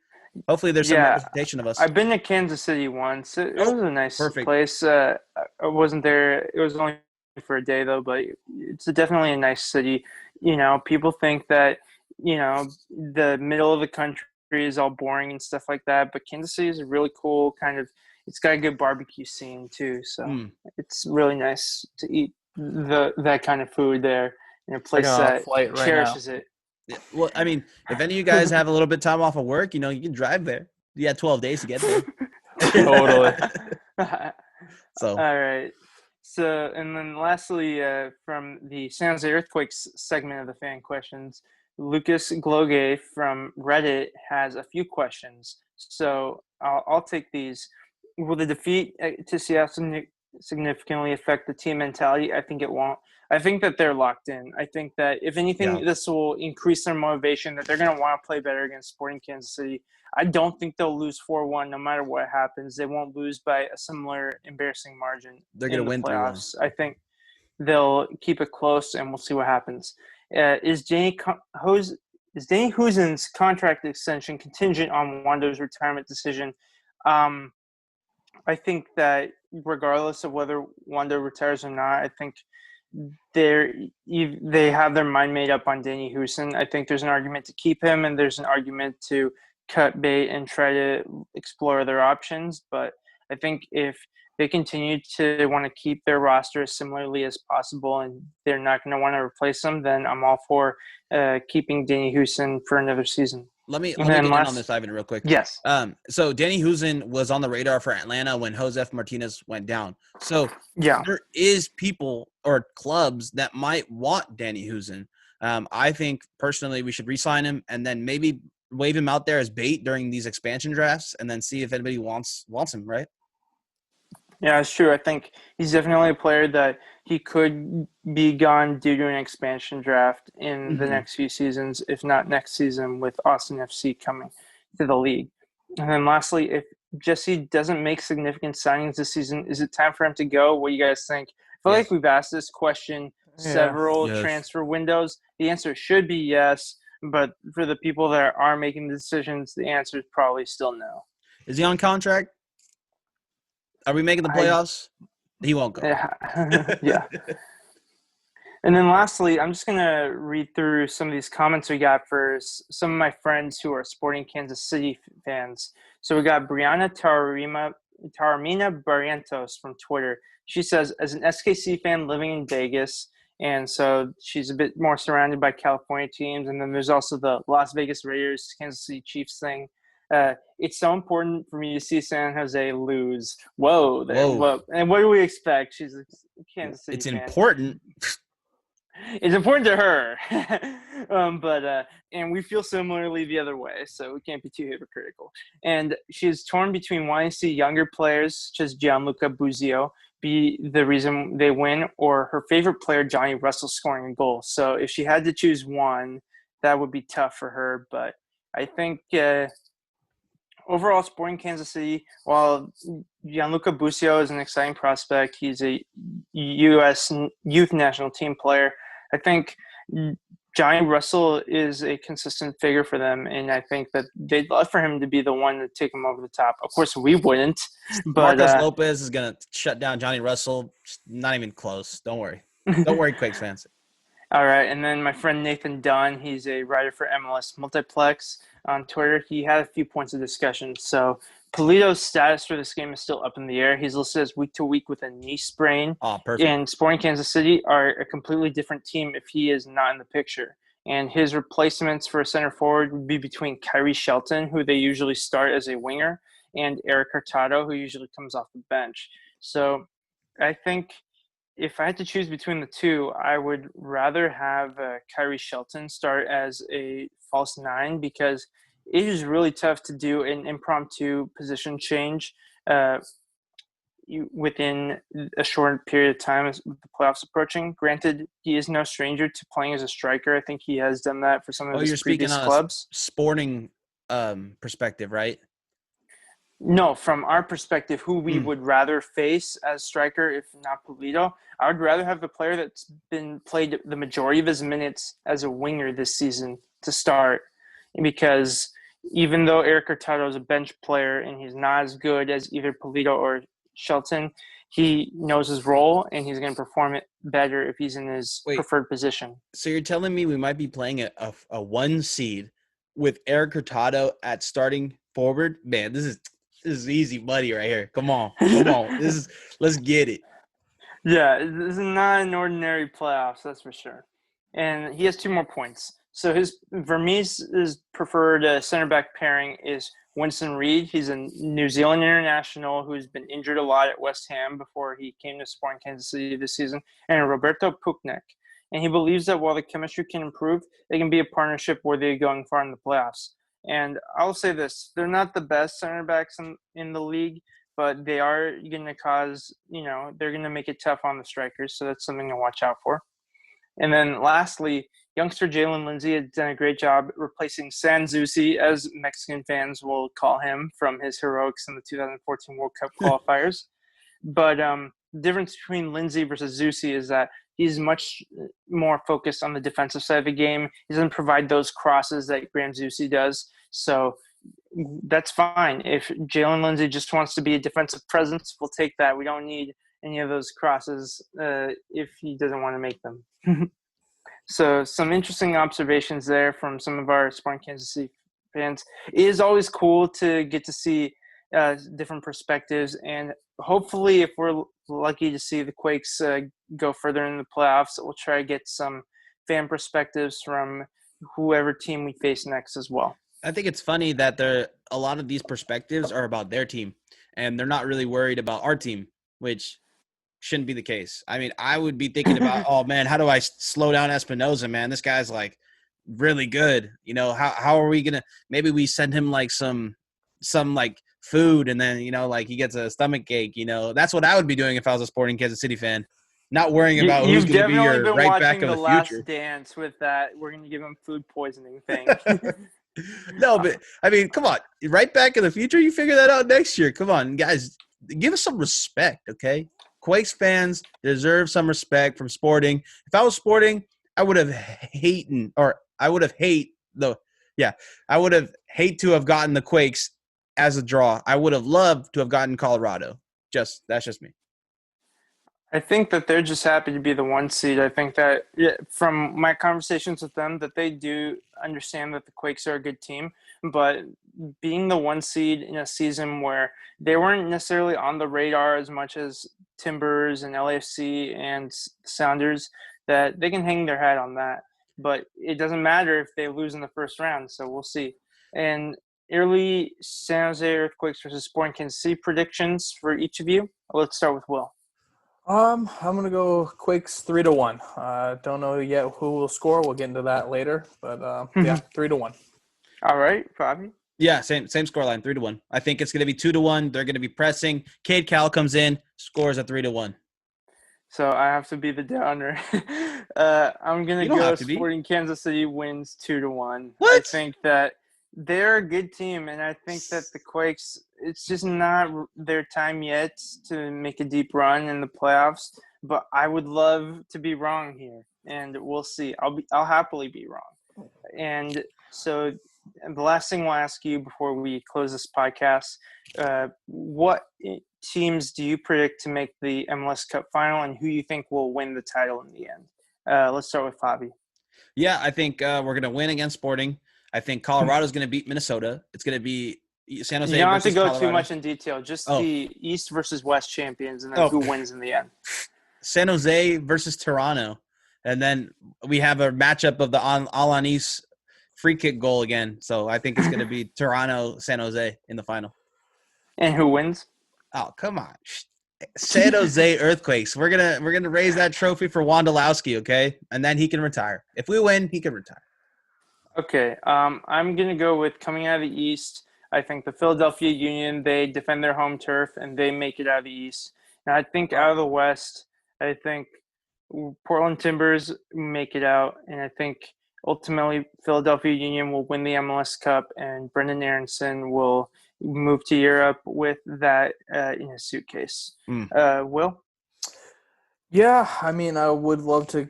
Hopefully there's some representation of us. I've been to Kansas City once. It was a nice place. I wasn't there. It was only for a day, though, but it's definitely a nice city. People think that, the middle of the country is all boring and stuff like that, but Kansas City is a really cool kind of – it's got a good barbecue scene too, so it's really nice to eat that kind of food there in a place that cherishes it. Yeah, well, I mean, if any of you guys have a little bit of time off of work, you can drive there. You had 12 days to get there. Totally. So. All right. So, and then lastly, from the San Jose Earthquakes segment of the fan questions, Lucas Gloge from Reddit has a few questions. So I'll take these. Will the defeat to Seattle significantly affect the team mentality? I think it won't. I think that they're locked in. I think that if anything, this will increase their motivation, that they're going to want to play better against Sporting Kansas City. I don't think they'll lose 4-1 no matter what happens. They won't lose by a similar embarrassing margin. They're going to win playoffs. 3-1. I think they'll keep it close, and we'll see what happens. Is Danny Huzin's contract extension contingent on Wando's retirement decision? I think that regardless of whether Wando retires or not, I think they have their mind made up on Danny Houston. I think there's an argument to keep him, and there's an argument to cut bait and try to explore other options. But I think if they continue to want to keep their roster as similarly as possible and they're not going to want to replace them, then I'm all for keeping Danny Houston for another season. Let me get in on this, Ivan, real quick. Yes. So Danny Houston was on the radar for Atlanta when Josef Martinez went down. So there is people or clubs that might want Danny Houston. I think personally we should re-sign him and then maybe wave him out there as bait during these expansion drafts and then see if anybody wants him, right? Yeah, it's true. I think he's definitely a player that he could be gone due to an expansion draft in the next few seasons, if not next season, with Austin FC coming to the league. And then lastly, if Jesse doesn't make significant signings this season, is it time for him to go? What do you guys think? I feel like we've asked this question several transfer windows. The answer should be yes, but for the people that are making the decisions, the answer is probably still no. Is he on contract? Are we making the playoffs? He won't go. Yeah. And then lastly, I'm just going to read through some of these comments we got for some of my friends who are Sporting Kansas City fans. So we got Brianna Taramina Barrientos from Twitter. She says, as an SKC fan living in Vegas And so she's a bit more surrounded by California teams. And then there's also the Las Vegas Raiders, Kansas City Chiefs thing. It's so important for me to see San Jose lose. Whoa. And what do we expect? She's a Kansas City It's fan. important. It's important to her. And we feel similarly the other way, so we can't be too hypocritical. And she's torn between wanting to see younger players, such as Gianluca Busio, be the reason they win, or her favorite player, Johnny Russell, scoring a goal. So if she had to choose one, that would be tough for her. But I think overall, Sporting Kansas City, while Gianluca Busio is an exciting prospect, he's a U.S. youth national team player. I think Johnny Russell is a consistent figure for them, and I think that they'd love for him to be the one to take him over the top. Of course, we wouldn't. But Marcos Lopez is going to shut down Johnny Russell. Not even close. Don't worry. Don't worry, Quakes fans. All right, and then my friend Nathan Dunn, he's a writer for MLS Multiplex on Twitter. He had a few points of discussion. So Polito's status for this game is still up in the air. He's listed as week to week with a knee sprain. Oh, perfect. And Sporting Kansas City are a completely different team if he is not in the picture. And his replacements for a center forward would be between Kyrie Shelton, who they usually start as a winger, and Eric Hurtado, who usually comes off the bench. So I think if I had to choose between the two, I would rather have Kyrie Shelton start as a false nine, because it is really tough to do an impromptu position change within a short period of time as the playoffs approaching. Granted, he is no stranger to playing as a striker. I think he has done that for some of his previous clubs. Sporting perspective, right? No, from our perspective, who we would rather face as striker, if not Polito, I would rather have the player that's been played the majority of his minutes as a winger this season to start, because even though Eric Hurtado is a bench player and he's not as good as either Polito or Shelton, he knows his role and he's going to perform it better if he's in his preferred position. So you're telling me we might be playing a one seed with Eric Hurtado at starting forward? Man, this is easy money right here. Come on. Let's get it. Yeah, this is not an ordinary playoffs, that's for sure. And he has 2 more points. So his Vermees' preferred center back pairing is Winston Reid. He's a New Zealand international who's been injured a lot at West Ham before he came to Sporting Kansas City this season, and Roberto Puknek. And he believes that while the chemistry can improve, they can be a partnership worthy of going far in the playoffs. And I'll say this, they're not the best center backs in the league, but they are going to cause, they're going to make it tough on the strikers. So that's something to watch out for. And then lastly, youngster Jalen Lindsay has done a great job replacing Sanzusi, as Mexican fans will call him, from his heroics in the 2014 World Cup qualifiers. But the difference between Lindsay versus Zusi is that he's much more focused on the defensive side of the game. He doesn't provide those crosses that Graham Zusi does. So that's fine. If Jalen Lindsay just wants to be a defensive presence, we'll take that. We don't need any of those crosses if he doesn't want to make them. So some interesting observations there from some of our Sporting Kansas City fans. It is always cool to get to see different perspectives, and hopefully if we're lucky to see the Quakes go further in the playoffs, we'll try to get some fan perspectives from whoever team we face next as well. I think it's funny that a lot of these perspectives are about their team, and they're not really worried about our team, which shouldn't be the case. I mean, I would be thinking about, oh man, how do I slow down Espinoza, man? This guy's like really good. How are we gonna? Maybe we send him like some like food, and then like he gets a stomach ache. That's what I would be doing if I was a Sporting Kansas City fan. Not worrying about who's going to be your right back of the future. Last Dance with that, we're going to give him food poisoning thing. No, but I mean, come on, right back in the future. You figure that out next year. Come on, guys, give us some respect, okay? Quakes fans deserve some respect from Sporting. If I was Sporting, I would have hate to have gotten the Quakes as a draw. I would have loved to have gotten Colorado. That's just me. I think that they're just happy to be the 1 seed. I think that from my conversations with them, that they do understand that the Quakes are a good team, but being the 1 seed in a season where they weren't necessarily on the radar as much as Timbers and LAFC and Sounders, that they can hang their hat on that. But it doesn't matter if they lose in the first round, so we'll see. And early San Jose Earthquakes versus Sporting Kansas City predictions for each of you. Let's start with Will. I'm gonna go Quakes 3-1. Don't know yet who will score. We'll get into that later, but yeah, 3-1. All right, Fabi. Yeah, same scoreline, 3-1. I think it's going to be 2-1. They're going to be pressing. Cade Cal comes in, scores a 3-1. So I have to be the downer. I'm gonna go Sporting Kansas City wins 2-1. What? I think that they're a good team, and I think that the Quakes, it's just not their time yet to make a deep run in the playoffs. But I would love to be wrong here, and we'll see. I'll happily be wrong. And so the last thing we'll ask you before we close this podcast, what teams do you predict to make the MLS Cup final, and who you think will win the title in the end? Let's start with Fabi. Yeah, I think we're going to win against Sporting. I think Colorado's going to beat Minnesota. It's going to be San Jose. You don't have to go Colorado. too much in detail. Just the East versus West champions, and then who wins in the end. San Jose versus Toronto. And then we have a matchup of the Alanis free kick goal again. So I think it's going to be Toronto, San Jose in the final. And who wins? Oh, come on. San Jose Earthquakes. We're gonna raise that trophy for Wondolowski, okay? And then he can retire. If we win, he can retire. Okay. I'm gonna go with coming out of the East. I think the Philadelphia Union, they defend their home turf and they make it out of the East. And I think out of the West, I think Portland Timbers make it out, and I think ultimately Philadelphia Union will win the MLS Cup, and Brendan Aronson will move to Europe with that in his suitcase. Will? Yeah, I mean, I would love to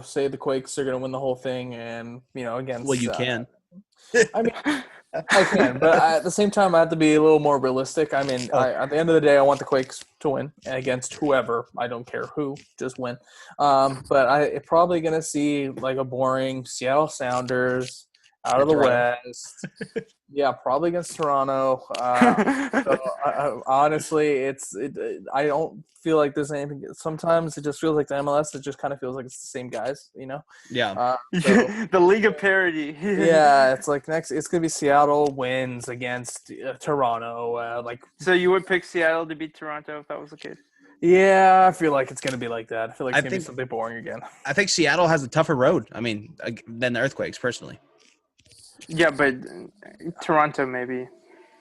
say the Quakes are going to win the whole thing, and against. Well, you can. I mean, I can, but at the same time, I have to be a little more realistic. I mean, at the end of the day, I want the Quakes to win against whoever. I don't care who, just win. But I'm probably going to see like a boring Seattle Sounders out of the West. Yeah, probably against Toronto. Honestly, I don't feel like there's anything. Sometimes it just feels like the MLS. It just kind of feels like it's the same guys, Yeah. The League of Parody. Yeah, it's like it's gonna be Seattle wins against Toronto. So you would pick Seattle to beat Toronto if that was the case? Yeah, I feel like it's gonna be like that. I feel like it's gonna be something boring again. I think Seattle has a tougher road. I mean, than the Earthquakes, personally. Yeah, but Toronto maybe.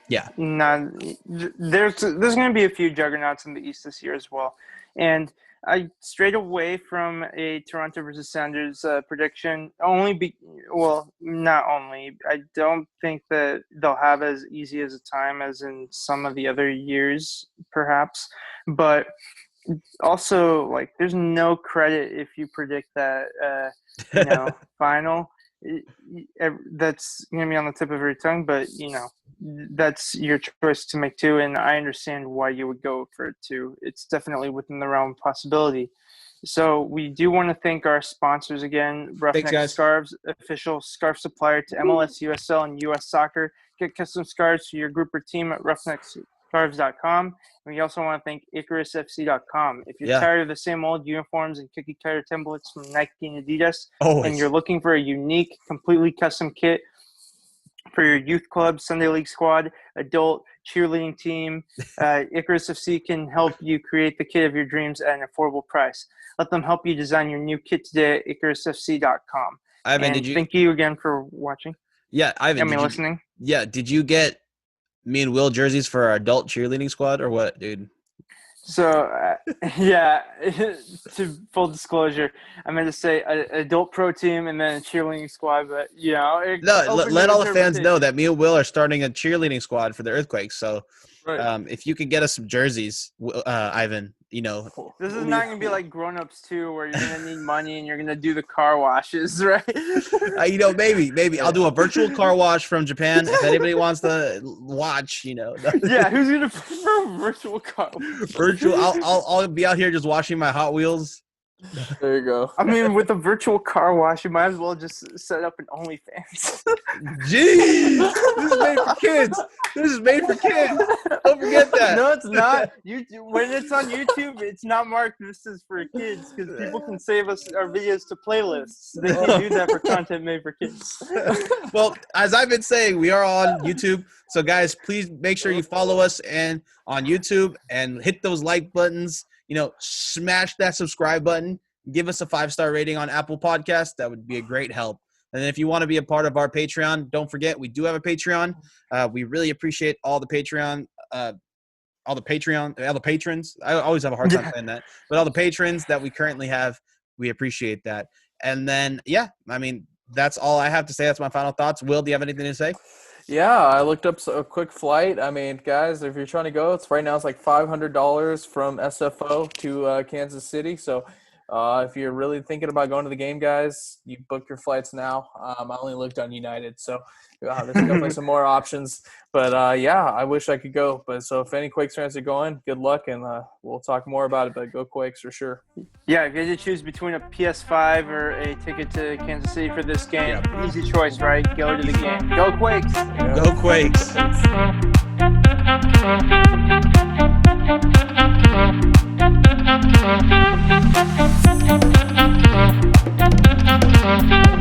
Yeah. There's going to be a few juggernauts in the East this year as well. And I strayed away from a Toronto versus Sounders prediction. Not only. I don't think that they'll have as easy as a time as in some of the other years, perhaps. But also, there's no credit if you predict that, final. That's going to be on the tip of your tongue, but that's your choice to make too, and I understand why you would go for it too. It's definitely within the realm of possibility. So we do want to thank our sponsors again, Roughneck Scarves, official scarf supplier to MLS, USL, and US Soccer. Get custom scarves for your group or team at roughneckscarves.com. And we also want to thank IcarusFC.com. If you're tired of the same old uniforms and cookie-cutter templates from Nike and Adidas, and you're looking for a unique, completely custom kit for your youth club, Sunday League squad, adult, cheerleading team, Icarus FC can help you create the kit of your dreams at an affordable price. Let them help you design your new kit today at IcarusFC.com. Ivan, thank you again for watching. Yeah, Ivan. Listening. Yeah, did you get me and Will jerseys for our adult cheerleading squad or what, dude? So, to full disclosure, I meant to say adult pro team and then a cheerleading squad, but let all the fans know that me and Will are starting a cheerleading squad for the Earthquakes. So, if you could get us some jerseys, Ivan, this is not going to be like Grown-Ups 2 where you're going to need money and you're going to do the car washes, right? Maybe I'll do a virtual car wash from Japan if anybody wants to watch, Yeah, who's going to prefer virtual car wash? Virtual. I'll be out here just washing my Hot Wheels There you go. I mean, with a virtual car wash, you might as well just set up an OnlyFans. Jeez, this is made for kids. This is made for kids. Don't forget that. No, it's not. When it's on YouTube, it's not marked this is for kids because people can save us our videos to playlists. They can do that for content made for kids. Well, as I've been saying, we are on YouTube. So, guys, please make sure you follow us on YouTube and hit those like buttons. Smash that subscribe button. Give us a 5-star rating on Apple Podcasts. That would be a great help. And if you want to be a part of our Patreon, don't forget we do have a Patreon. We really appreciate all the patrons. I always have a hard time saying that, but all the patrons that we currently have, we appreciate that. And then, that's all I have to say. That's my final thoughts. Will, do you have anything to say? Yeah, I looked up a quick flight. I mean, guys, if you're trying to go, it's like $500 from SFO to Kansas City. So if you're really thinking about going to the game, guys, you book your flights now. I only looked on United, so there's definitely some more options. But I wish I could go. But so if any Quakes fans are going, good luck, and we'll talk more about it. But go Quakes for sure. Yeah, if you had to choose between a PS5 or a ticket to Kansas City for this game, easy choice, right? Go to the game. Go Quakes. Go Quakes. Thank you.